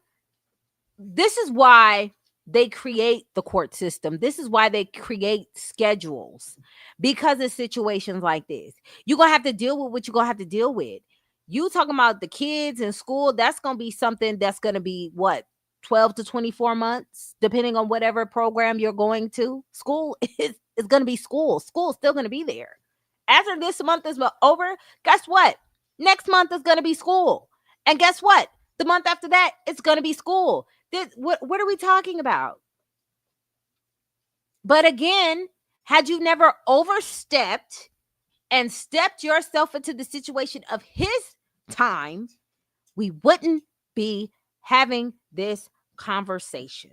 This is why they create the court system. This is why they create schedules, because of situations like this. You're going to have to deal with what you're going to have to deal with. You talking about the kids in school, that's going to be something that's going to be what, 12 to 24 months, depending on whatever program you're going to. School is going to be school. School's still going to be there. After this month is over, guess what? Next month is going to be school. And guess what? The month after that, it's going to be school. What are we talking about? But again, had you never overstepped and stepped yourself into the situation of his time, we wouldn't be having this conversation.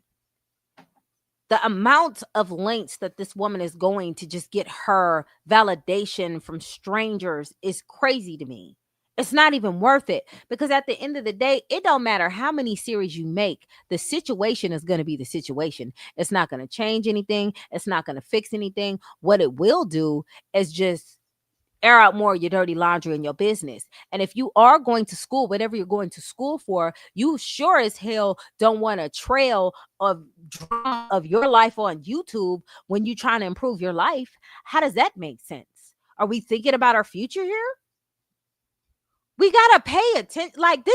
The amount of lengths that this woman is going to just get her validation from strangers is crazy to me. It's not even worth it, because at the end of the day, it don't matter how many series you make. The situation is going to be the situation. It's not going to change anything. It's not going to fix anything. What it will do is just air out more of your dirty laundry in your business. And if you are going to school, whatever you're going to school for, you sure as hell don't want a trail of drama of your life on YouTube when you're trying to improve your life. How does that make sense? Are we thinking about our future here? We got to pay attention. Like,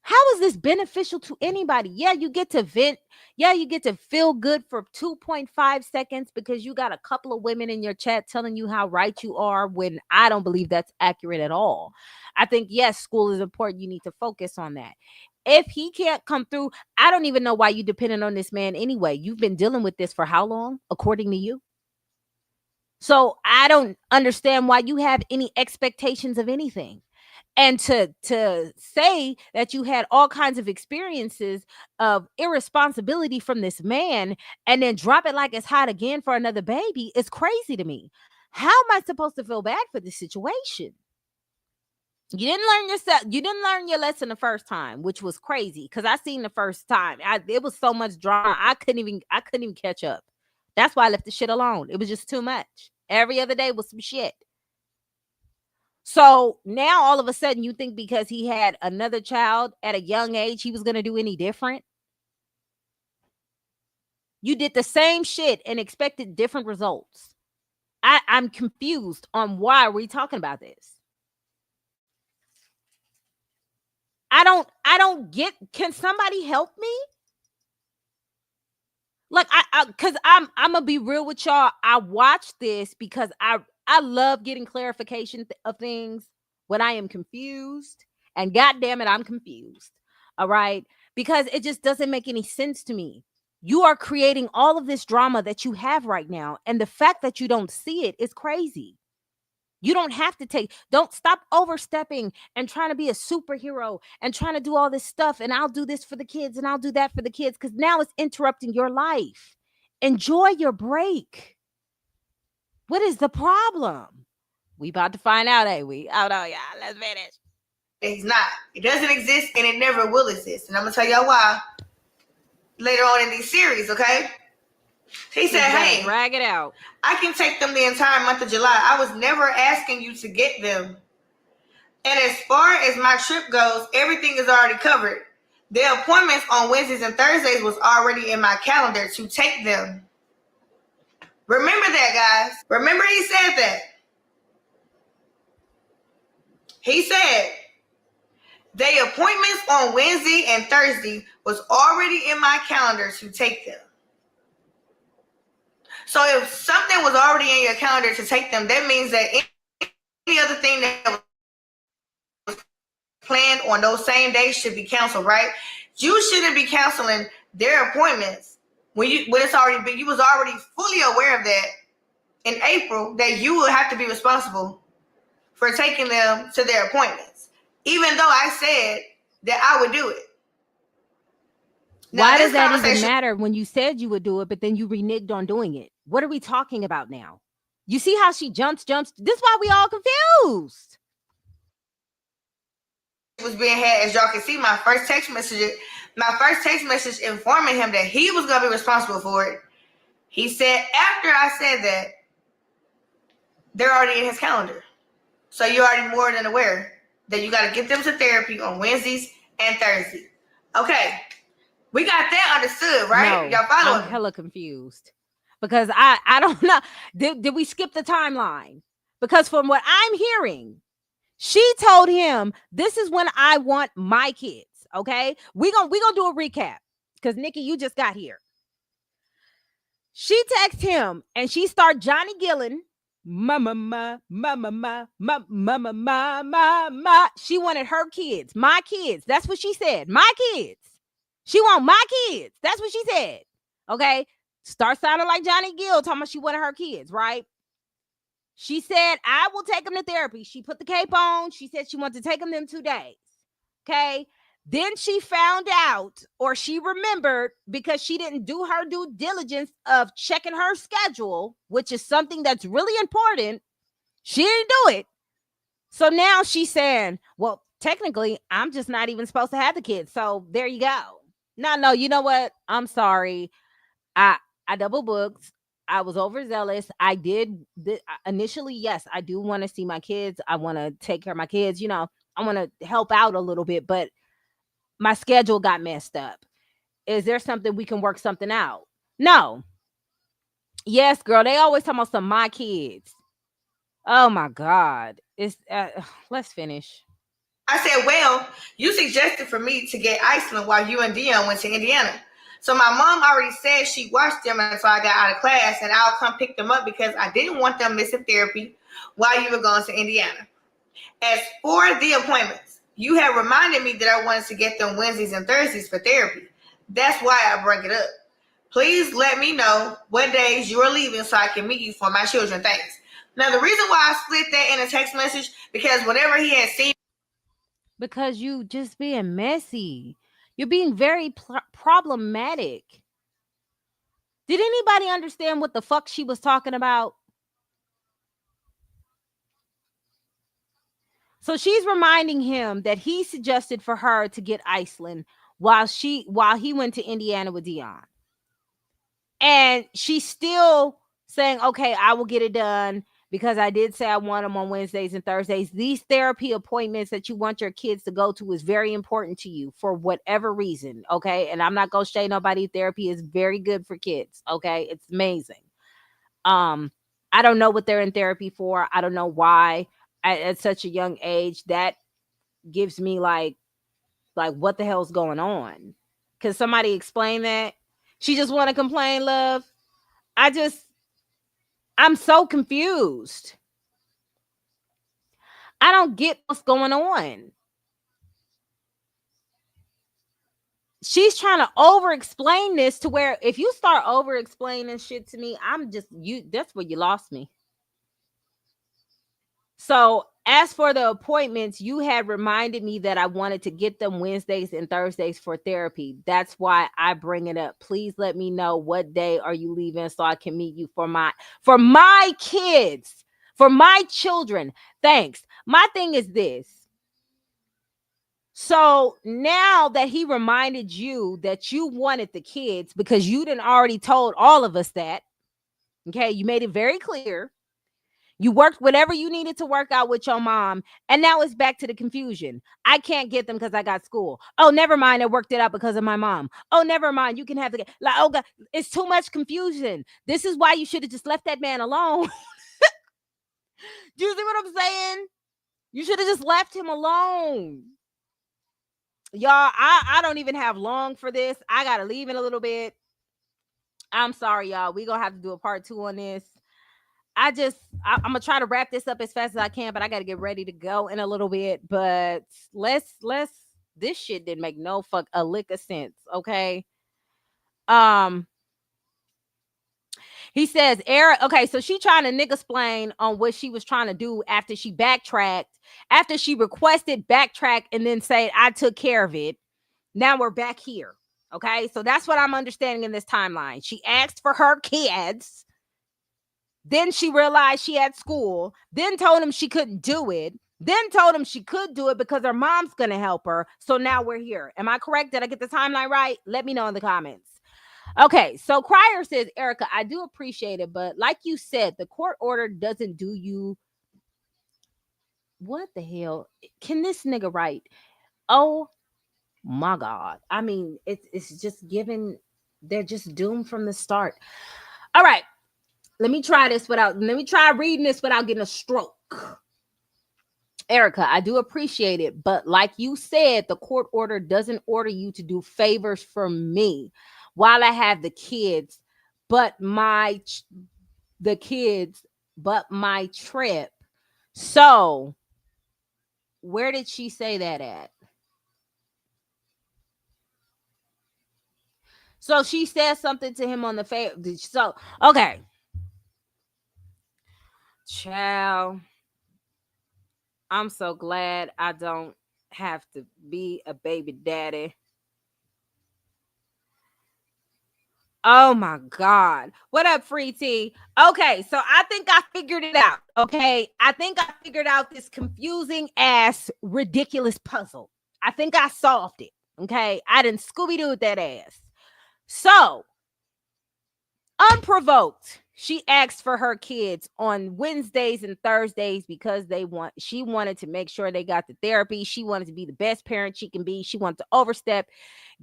how is this beneficial to anybody? Yeah, you get to vent. Yeah, you get to feel good for 2.5 seconds because you got a couple of women in your chat telling you how right you are, when I don't believe that's accurate at all. I think, yes, school is important. You need to focus on that. If he can't come through, I don't even know why you dependent on this man anyway. You've been dealing with this for how long, according to you? So I don't understand why you have any expectations of anything. And to say that you had all kinds of experiences of irresponsibility from this man and then drop it like it's hot again for another baby is crazy to me. How am I supposed to feel bad for this situation? You didn't learn your lesson the first time, which was crazy, because I seen the first time. It was so much drama. I couldn't even catch up. That's why I left the shit alone. It was just too much. Every other day was some shit. So now all of a sudden you think because he had another child at a young age, he was going to do any different? You did the same shit and expected different results. I'm confused on why we're talking about this. I don't get, can somebody help me? Like, because I'm gonna be real with y'all. I watched this because I love getting clarification of things when I am confused. And goddamn it, I'm confused. All right. Because it just doesn't make any sense to me. You are creating all of this drama that you have right now. And the fact that you don't see it is crazy. You don't have to don't stop overstepping and trying to be a superhero and trying to do all this stuff. And I'll do this for the kids and I'll do that for the kids, because now it's interrupting your life. Enjoy your break. What is the problem? We about to find out, ain't we? Oh no, y'all. Let's finish. It's not. It doesn't exist and it never will exist. And I'm going to tell y'all why later on in these series, okay? He said, hey, drag it out. I can take them the entire month of July. I was never asking you to get them. And as far as my trip goes, everything is already covered. The appointments on Wednesdays and Thursdays was already in my calendar to take them. Remember that, guys. Remember he said that. He said the appointments on Wednesday and Thursday was already in my calendar to take them. So if something was already in your calendar to take them, that means that any other thing that was planned on those same days should be canceled, right? You shouldn't be canceling their appointments when it's already been. You was already fully aware of that in April, that you would have to be responsible for taking them to their appointments, even though I said that I would do it. Now, why does that even matter when you said you would do it, but then you reneged on doing it? What are we talking about now? You see how she jumps. This is why we all confused. It was being had, as y'all can see, my first text message informing him that he was going to be responsible for it. He said after I said that, they're already in his calendar. So you're already more than aware that you got to get them to therapy on Wednesdays and Thursdays. Okay. We got that understood, right? No, Y'all I'm following me? hella confused because I don't know. Did we skip the timeline? Because from what I'm hearing, she told him, "This is when I want my kids." Okay, we gonna do a recap because Nikki, you just got here. She texted him and she start Johnny Gillen. Mama, ma, mama, ma, ma, mama, ma, ma, ma. She wanted her kids, my kids. That's what she said. My kids. She want my kids. That's what she said. Okay. Start sounding like Johnny Gill talking about she wanted her kids, right? She said, I will take them to therapy. She put the cape on. She said she wanted to take them 2 days. Okay. Then she found out, or she remembered, because she didn't do her due diligence of checking her schedule, which is something that's really important. She didn't do it. So now she's saying, well, technically, I'm just not even supposed to have the kids. So there you go. No, you know what? I'm sorry. I I double booked. I was overzealous. I did initially, yes, I do want to see my kids. I want to take care of my kids. I want to help out a little bit, but my schedule got messed up. Is there something we can work something out? No. Yes, girl. They always talk about some my kids. Oh my God. It's let's finish. I said, well, you suggested for me to get Iceland while you and Dion went to Indiana. So my mom already said she watched them until I got out of class, and I'll come pick them up because I didn't want them missing therapy while you were going to Indiana. As for the appointments, you had reminded me that I wanted to get them Wednesdays and Thursdays for therapy. That's why I bring it up. Please let me know what days you are leaving so I can meet you for my children. Thanks. Now, the reason why I split that in a text message, because whenever he had seen, Because you just being messy. You're being very problematic. Did anybody understand what the fuck she was talking about? So she's reminding him that he suggested for her to get Iceland while he went to Indiana with Dion. And she's still saying, okay, I will get it done because I did say I want them on Wednesdays and Thursdays. These therapy appointments that you want your kids to go to is very important to you for whatever reason. Okay. And I'm not going to shade nobody. Therapy is very good for kids. Okay. It's amazing. I don't know what they're in therapy for. I don't know why at such a young age. That gives me like what the hell's going on? Can somebody explain that? She just want to complain, love. I'm so confused. I don't get what's going on. She's trying to over explain this to where if you start over explaining shit to me, I'm just you. That's where you lost me. So as for the appointments, you had reminded me that I wanted to get them Wednesdays and Thursdays for therapy. That's why I bring it up. Please let me know what day are you leaving so I can meet you for my kids, for my children. Thanks. My thing is this. So now that he reminded you that you wanted the kids because you didn't already told all of us that, okay, you made it very clear. You worked whatever you needed to work out with your mom. And now it's back to the confusion. I can't get them because I got school. Oh, never mind. I worked it out because of my mom. Oh, never mind. You can have the, like, oh God, it's too much confusion. This is why you should have just left that man alone. Do you see what I'm saying? You should have just left him alone. Y'all, I don't even have long for this. I got to leave in a little bit. I'm sorry, y'all. We're going to have to do a part 2 on this. I'm gonna try to wrap this up as fast as I can, but I gotta get ready to go in a little bit. But let's this shit didn't make no fuck a lick of sense. Okay. Um, he says, Eric, okay, so she trying to nigga explain on what she was trying to do after she backtracked, after she requested backtrack and then say, I took care of it. Now we're back here. Okay, so that's what I'm understanding in this timeline. She asked for her kids. Then she realized she had school, then told him she couldn't do it, then told him she could do it because her mom's going to help her. So now we're here. Am I correct? Did I get the timeline right? Let me know in the comments. Okay, so Crier says, Erica, I do appreciate it, but like you said, the court order doesn't do you. What the hell? Can this nigga write? Oh, My God. I mean, it's just given, they're just doomed from the start. All right. Let me try reading this without getting a stroke. Erica, I do appreciate it, but like you said, the court order doesn't order you to do favors for me while I have but my the kids, but my trip. So, where did she say that at? So she said something to him on the favor. So, okay. Child, I'm so glad I don't have to be a baby daddy. Oh my God. What up, Free T? Okay, so I think I figured it out. Okay. I think I figured out this confusing ass, ridiculous puzzle. I think I solved it. Okay. I didn't Scooby Doo that ass. So, unprovoked, she asked for her kids on Wednesdays and Thursdays because she wanted to make sure they got the therapy. She wanted to be the best parent she can be. She wanted to overstep,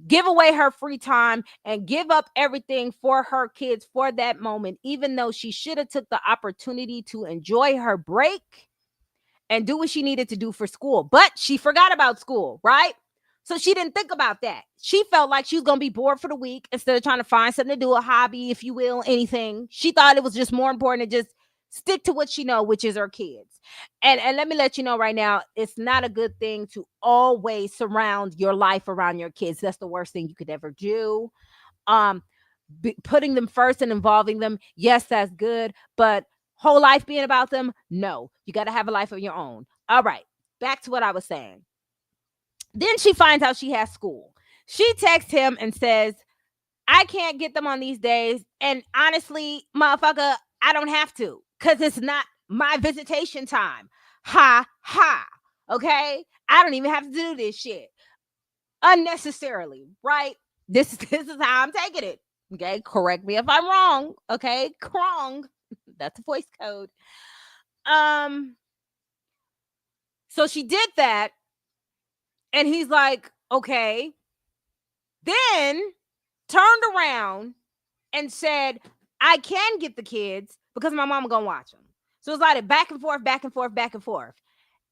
give away her free time, and give up everything for her kids for that moment, even though she should have took the opportunity to enjoy her break and do what she needed to do for school. But she forgot about school, right? So she didn't think about that. She felt like she was going to be bored for the week instead of trying to find something to do, a hobby, if you will, anything. She thought it was just more important to just stick to what she know, which is her kids. And let me let you know right now, it's not a good thing to always surround your life around your kids. That's the worst thing you could ever do. Putting them first and involving them, yes, that's good, but whole life being about them, no. You got to have a life of your own. All right, back to what I was saying. Then she finds out she has school. She texts him and says, I can't get them on these days. And honestly, motherfucker, I don't have to because it's not my visitation time. Ha, ha. Okay? I don't even have to do this shit unnecessarily, right? This is how I'm taking it. Okay? Correct me if I'm wrong. Okay? Wrong. That's a voice code. So she did that. And he's like, okay. Then turned around and said, I can get the kids because my mama gonna watch them. So it's like a back and forth, back and forth, back and forth.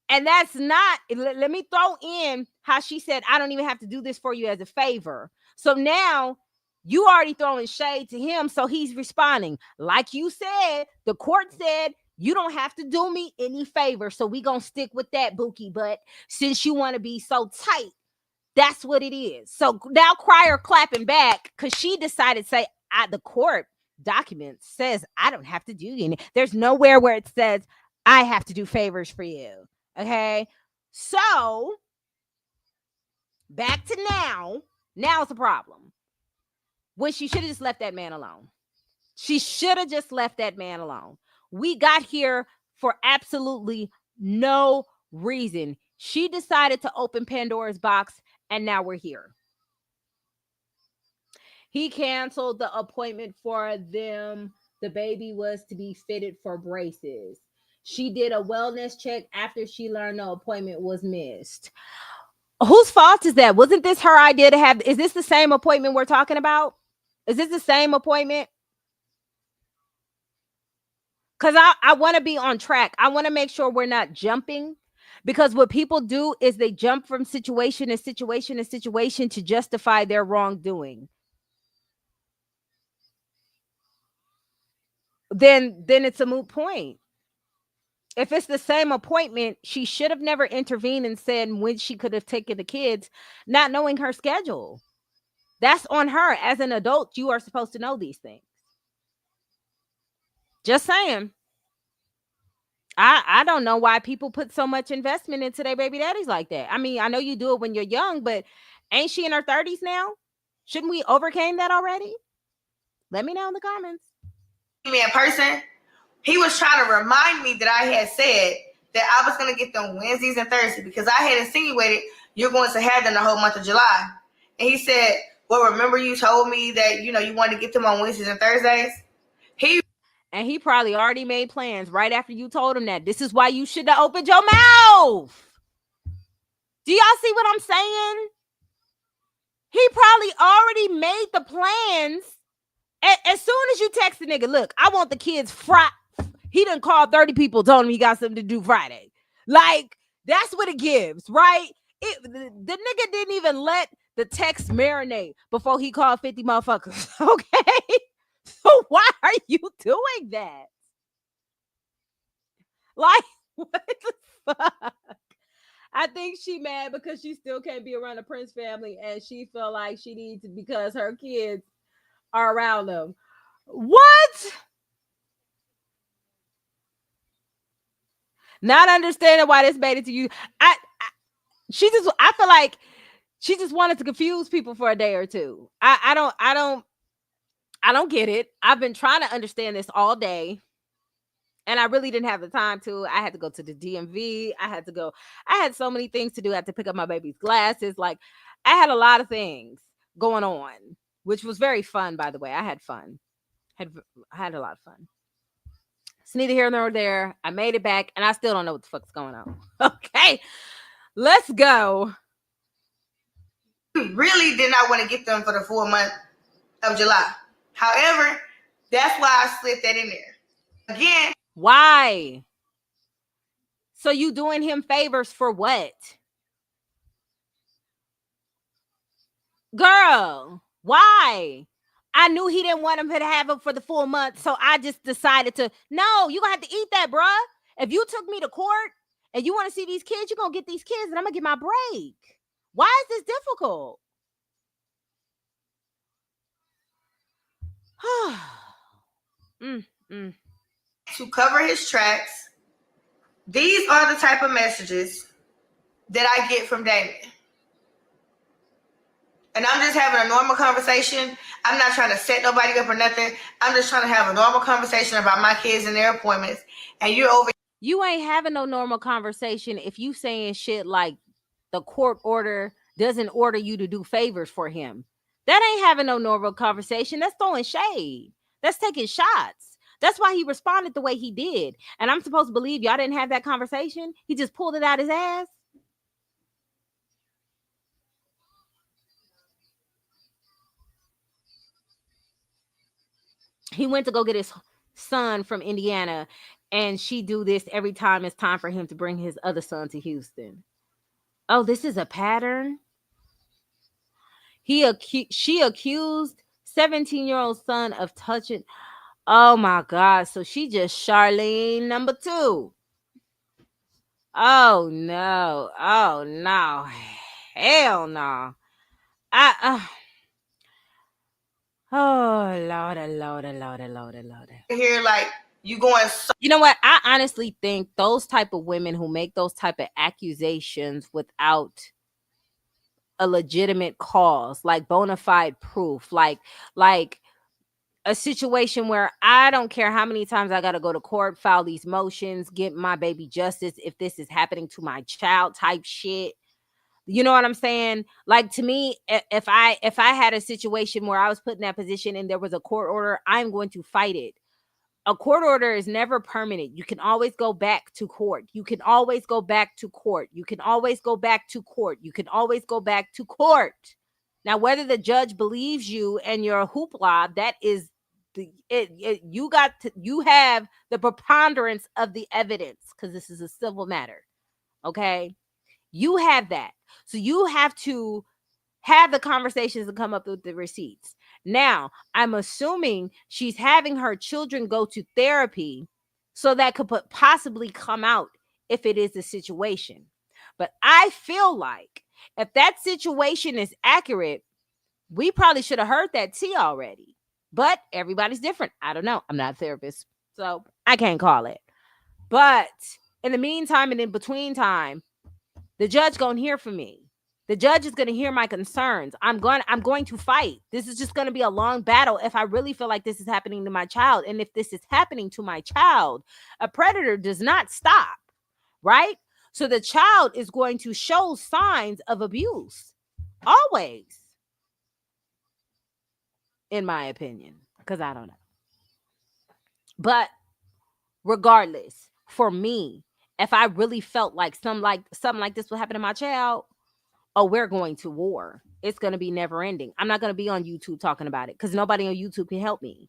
And that's not, let me throw in how she said, I don't even have to do this for you as a favor. So now you already throwing shade to him. So he's responding. Like you said, the court said, you don't have to do me any favor. So we gonna stick with that, Bookie. But since you want to be so tight, that's what it is. So now Crier clapping back because she decided to say, the court document says I don't have to do any. There's nowhere where it says I have to do favors for you. Okay. So back to now. Now's the problem. When she should have just left that man alone. She should have just left that man alone. We got here for absolutely no reason. She decided to open Pandora's box, and now we're here. He canceled the appointment for them. The baby was to be fitted for braces. She did a wellness check after she learned the appointment was missed. Whose fault is that? Wasn't this her idea to have? Is this the same appointment we're talking about? Is this the same appointment? Because I want to be on track. I want to make sure we're not jumping. Because what people do is they jump from situation to situation to situation to justify their wrongdoing. Then it's a moot point. If it's the same appointment, she should have never intervened and said when she could have taken the kids, not knowing her schedule. That's on her. As an adult, you are supposed to know these things. Just saying. I don't know why people put so much investment into their baby daddies like that. I mean, I know you do it when you're young, but ain't she in her 30s now? Shouldn't we overcame that already? Let me know in the comments. Me in person, he was trying to remind me that I had said that I was going to get them Wednesdays and Thursdays because I had insinuated you're going to have them the whole month of July. And he said, well, remember you told me that, you wanted to get them on Wednesdays and Thursdays? He probably already made plans right after you told him that. This is why you should have opened your mouth. Do y'all see what I'm saying? made the plans. As soon as you text the nigga, look, I want the kids Friday. He done called 30 people, told him he got something to do Friday. Like, that's what it gives, right? The nigga didn't even let the text marinate before he called 50 motherfuckers. Okay? So why are you doing that? Like, what the fuck? I think she mad because she still can't be around the Prince family, and she feel like she needs to because her kids are around them. What? Not understanding why this made it to you. I feel like she just wanted to confuse people for a day or two. I don't get it. I've been trying to understand this all day. And I really didn't have the time to. I had to go to the DMV. I had so many things to do. I had to pick up my baby's glasses. Like, I had a lot of things going on, which was very fun, by the way. I had fun. I had a lot of fun. It's neither here nor there. I made it back, and I still don't know what the fuck's going on. Okay, let's go. You really did not want to get them for the full month of July. However, that's why I slid that in there. Again. Why? So you doing him favors for what? Girl, why? I knew he didn't want him to have it for the full month, so I just decided to, no, you're going to have to eat that, bruh. If you took me to court and you want to see these kids, you're going to get these kids and I'm going to get my break. Why is this difficult? To cover his tracks, these are the type of messages that I get from Damien. And I'm just having a normal conversation. I'm not trying to set nobody up or nothing. I'm just trying to have a normal conversation about my kids and their appointments. And you're over. You ain't having no normal conversation if you saying shit like the court order doesn't order you to do favors for him. That ain't having no normal conversation. That's throwing shade. That's taking shots. That's why he responded the way he did. And I'm supposed to believe y'all didn't have that conversation? He just pulled it out his ass? He went to go get his son from Indiana, and she do this every time it's time for him to bring his other son to Houston. Oh, this is a pattern? She accused 17-year-old son of touching. Oh my God. So she just Charlene number 2. Oh no. Oh no. Hell no. Oh Lord. Here, like, you going. You know what? I honestly think those type of women who make those type of accusations without a legitimate cause, like bona fide proof, like a situation where I don't care how many times I got to go to court, file these motions, get my baby justice if this is happening to my child type shit. You know what I'm saying? Like, to me, if I had a situation where I was put in that position and there was a court order, I'm going to fight it. A court order is never permanent. You can always go back to court. You can always go back to court. You can always go back to court. You can always go back to court. Now, whether the judge believes you and your hoopla, that is you have the preponderance of the evidence because this is a civil matter. Okay, you have that, so you have to have the conversations and come up with the receipts. Now, I'm assuming she's having her children go to therapy so that could possibly come out if it is a situation. But I feel like if that situation is accurate, we probably should have heard that tea already. But everybody's different. I don't know. I'm not a therapist, so I can't call it. But in the meantime and in between time, the judge gonna hear from me. The judge is going to hear my concerns. I'm going to fight. This is just going to be a long battle if I really feel like this is happening to my child. And if this is happening to my child, a predator does not stop, right? So the child is going to show signs of abuse, always, in my opinion, because I don't know. But regardless, for me, if I really felt like something like this would happen to my child, oh, we're going to war. It's going to be never ending. I'm not going to be on YouTube talking about it because nobody on YouTube can help me.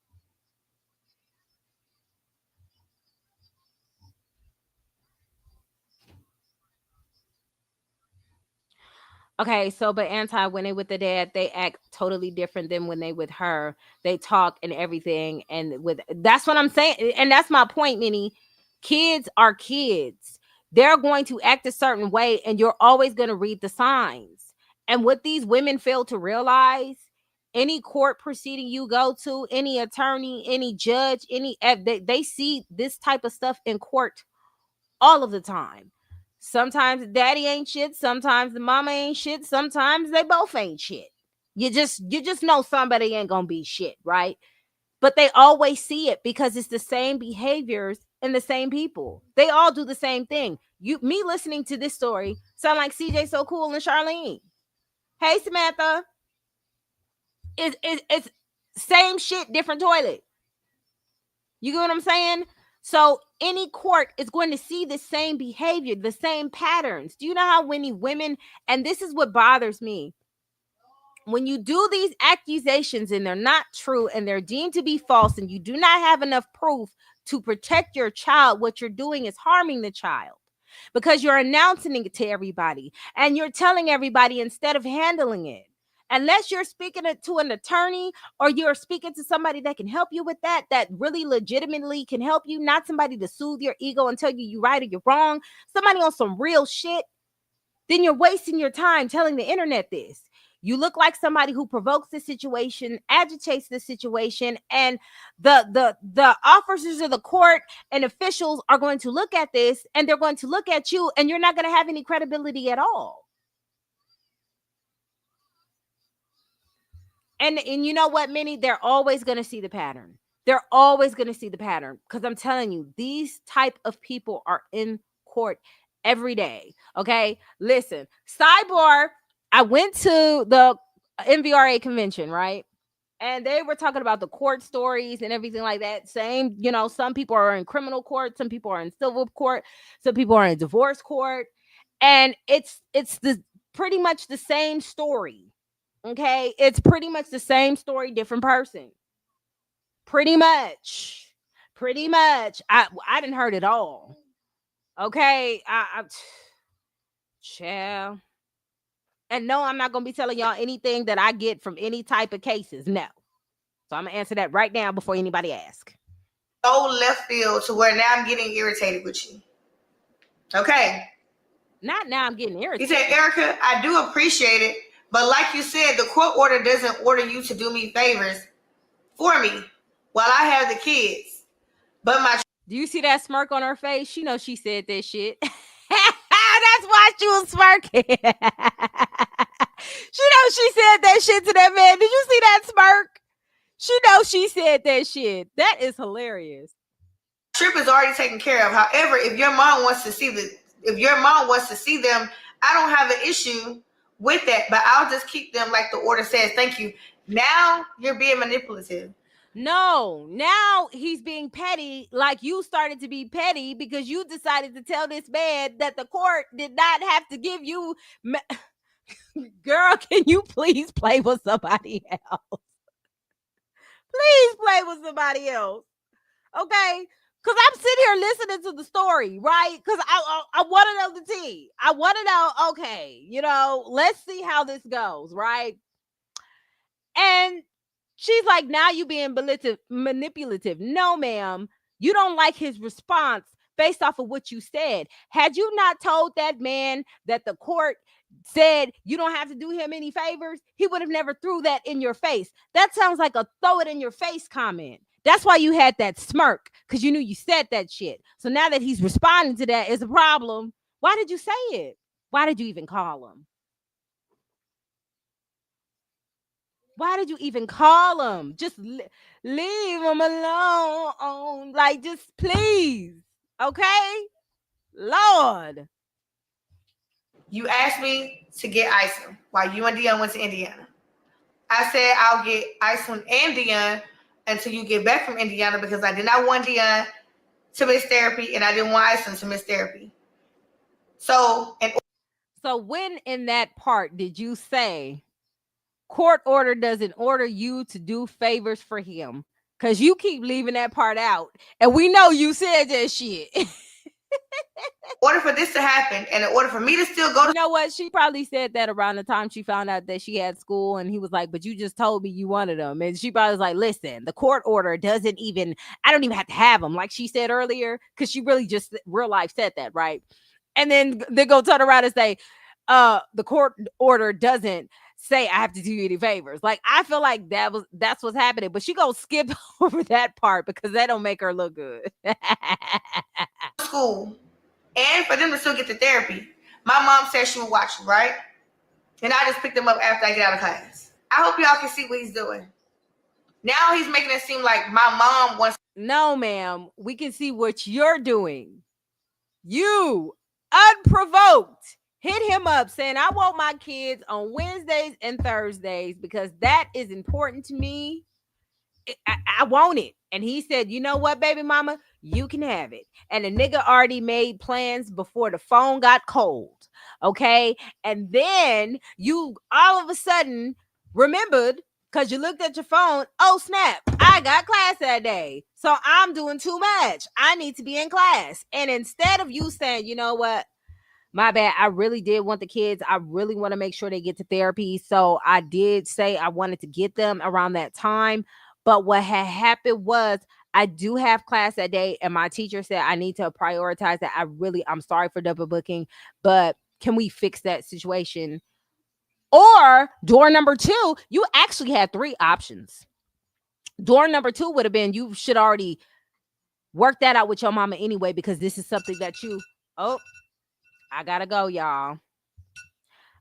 Okay, so but anti when they with the dad, they act totally different than when they with her. They talk and everything, and with that's what I'm saying, and that's my point, Minnie. Kids are kids. They're going to act a certain way, and you're always going to read the signs. And what these women fail to realize, any court proceeding you go to, any attorney, any judge, they see this type of stuff in court all of the time. Sometimes daddy ain't shit, sometimes the mama ain't shit, sometimes they both ain't shit. You just know somebody ain't gonna be shit, right? But they always see it because it's the same behaviors and the same people. They all do the same thing. Me listening to this story sound like CJ So Cool and Charlene. Hey Samantha, it's same shit, different toilet. You get what I'm saying? So any court is going to see the same behavior, the same patterns. Do you know how many women, and this is what bothers me, when you do these accusations and they're not true and they're deemed to be false and you do not have enough proof to protect your child, what you're doing is harming the child because you're announcing it to everybody and you're telling everybody instead of handling it. Unless you're speaking to an attorney or you're speaking to somebody that can help you with that really legitimately can help you, not somebody to soothe your ego and tell you you're right or you're wrong, somebody on some real shit, then you're wasting your time telling the internet this. You look like somebody who provokes the situation, agitates the situation, and the officers of the court and officials are going to look at this and they're going to look at you and you're not going to have any credibility at all. And you know what, Minnie? They're always going to see the pattern. They're always going to see the pattern because I'm telling you, these type of people are in court every day. Okay, listen, sidebar. I went to the MVRA convention, right? And they were talking about the court stories and everything like that. Same, some people are in criminal court, some people are in civil court, some people are in divorce court, and it's the pretty much the same story. Okay, it's pretty much the same story, different person. Pretty much. I didn't heard it all. Okay, chill. And no, I'm not gonna be telling y'all anything that I get from any type of cases. No. So I'm gonna answer that right now before anybody asks. So left field to where now I'm getting irritated with you. Okay. Not now I'm getting irritated. He said, Erica, I do appreciate it, but like you said, the court order doesn't order you to do me favors for me while I have the kids. But do you see that smirk on her face? She knows she said that shit. That's why she was smirking. She knows she said that shit to that man. Did you see that smirk? She knows she said that shit. That is hilarious. Trip is already taken care of. However, if your mom wants to see them, I don't have an issue with that, but I'll just keep them like the order says. Thank you. Now you're being manipulative. No, now he's being petty, like you started to be petty because you decided to tell this man that the court did not have to give you. Girl, can you please play with somebody else? Please play with somebody else. Okay? Because I'm sitting here listening to the story, right? Because I want to know the tea. I want to know, okay, let's see how this goes, right? And she's like, now you being manipulative. No, ma'am. You don't like his response based off of what you said. Had you not told that man that the court said you don't have to do him any favors, he would have never threw that in your face. That sounds like a throw it in your face comment. That's why you had that smirk, because you knew you said that shit. So now that he's responding to that is a problem. Why did you say it? Why did you even call him? Why did you even call him? Just leave him alone. Like, just please. Okay? Lord. You asked me to get Iceland while you and Dion went to Indiana. I said I'll get Iceland and Dion until you get back from Indiana because I did not want Dion to miss therapy and I didn't want Iceland to miss therapy. So So when in that part did you say court order doesn't order you to do favors for him? Because you keep leaving that part out. And we know you said that shit. In order for this to happen, and in order for me to still go to, you know what? She probably said that around the time she found out that she had school, and he was like, but you just told me you wanted them. And she probably was like, listen, the court order doesn't even, I don't even have to have them, like she said earlier, because she really just real life said that, right? And then they go turn around and say, the court order doesn't say I have to do you any favors. Like, I feel like that's what's happening, but she gonna skip over that part because that don't make her look good. school, and for them to still get the therapy. My mom said she would watch them, right? And I just picked them up after I get out of class. I hope y'all can see what he's doing. Now he's making it seem like my mom wants. No, ma'am. We can see what you're doing. You, unprovoked, hit him up saying, I want my kids on Wednesdays and Thursdays because that is important to me. I want it. And he said, you know what, baby mama? You can have it. And the nigga already made plans before the phone got cold. Okay. And then you all of a sudden remembered because you looked at your phone. Oh, snap. I got class that day. So I'm doing too much. I need to be in class. And instead of you saying, you know what? My bad. I really did want the kids. I really want to make sure they get to therapy. So I did say I wanted to get them around that time. But what had happened was I do have class that day, and my teacher said I need to prioritize that. I'm sorry for double booking, but can we fix that situation? Or door number 2, you actually had 3 options. Door number 2 would have been you should already work that out with your mama anyway, because this is something that I gotta go, y'all.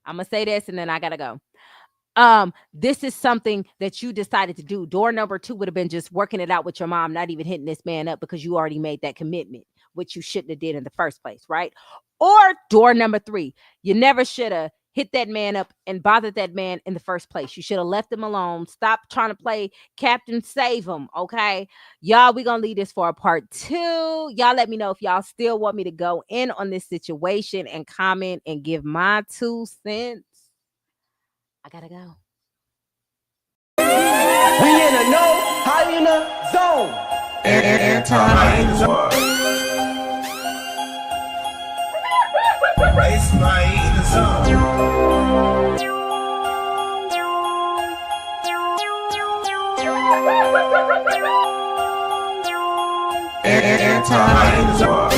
I'm gonna say this and then I gotta go. This is something that you decided to do. Door number 2 would have been just working it out with your mom, not even hitting this man up because you already made that commitment, which you shouldn't have did in the first place, right? Or door number 3, you never should have hit that man up and bothered that man in the first place. You should have left him alone. Stop trying to play Captain Save him, okay? Y'all, we're going to leave this for a part 2. Y'all let me know if y'all still want me to go in on this situation and comment and give my 2 cents. I gotta go. We in a no hyena zone. Anti-hyena. It's my hyena zone. Anti-hyena zone.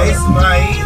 It's my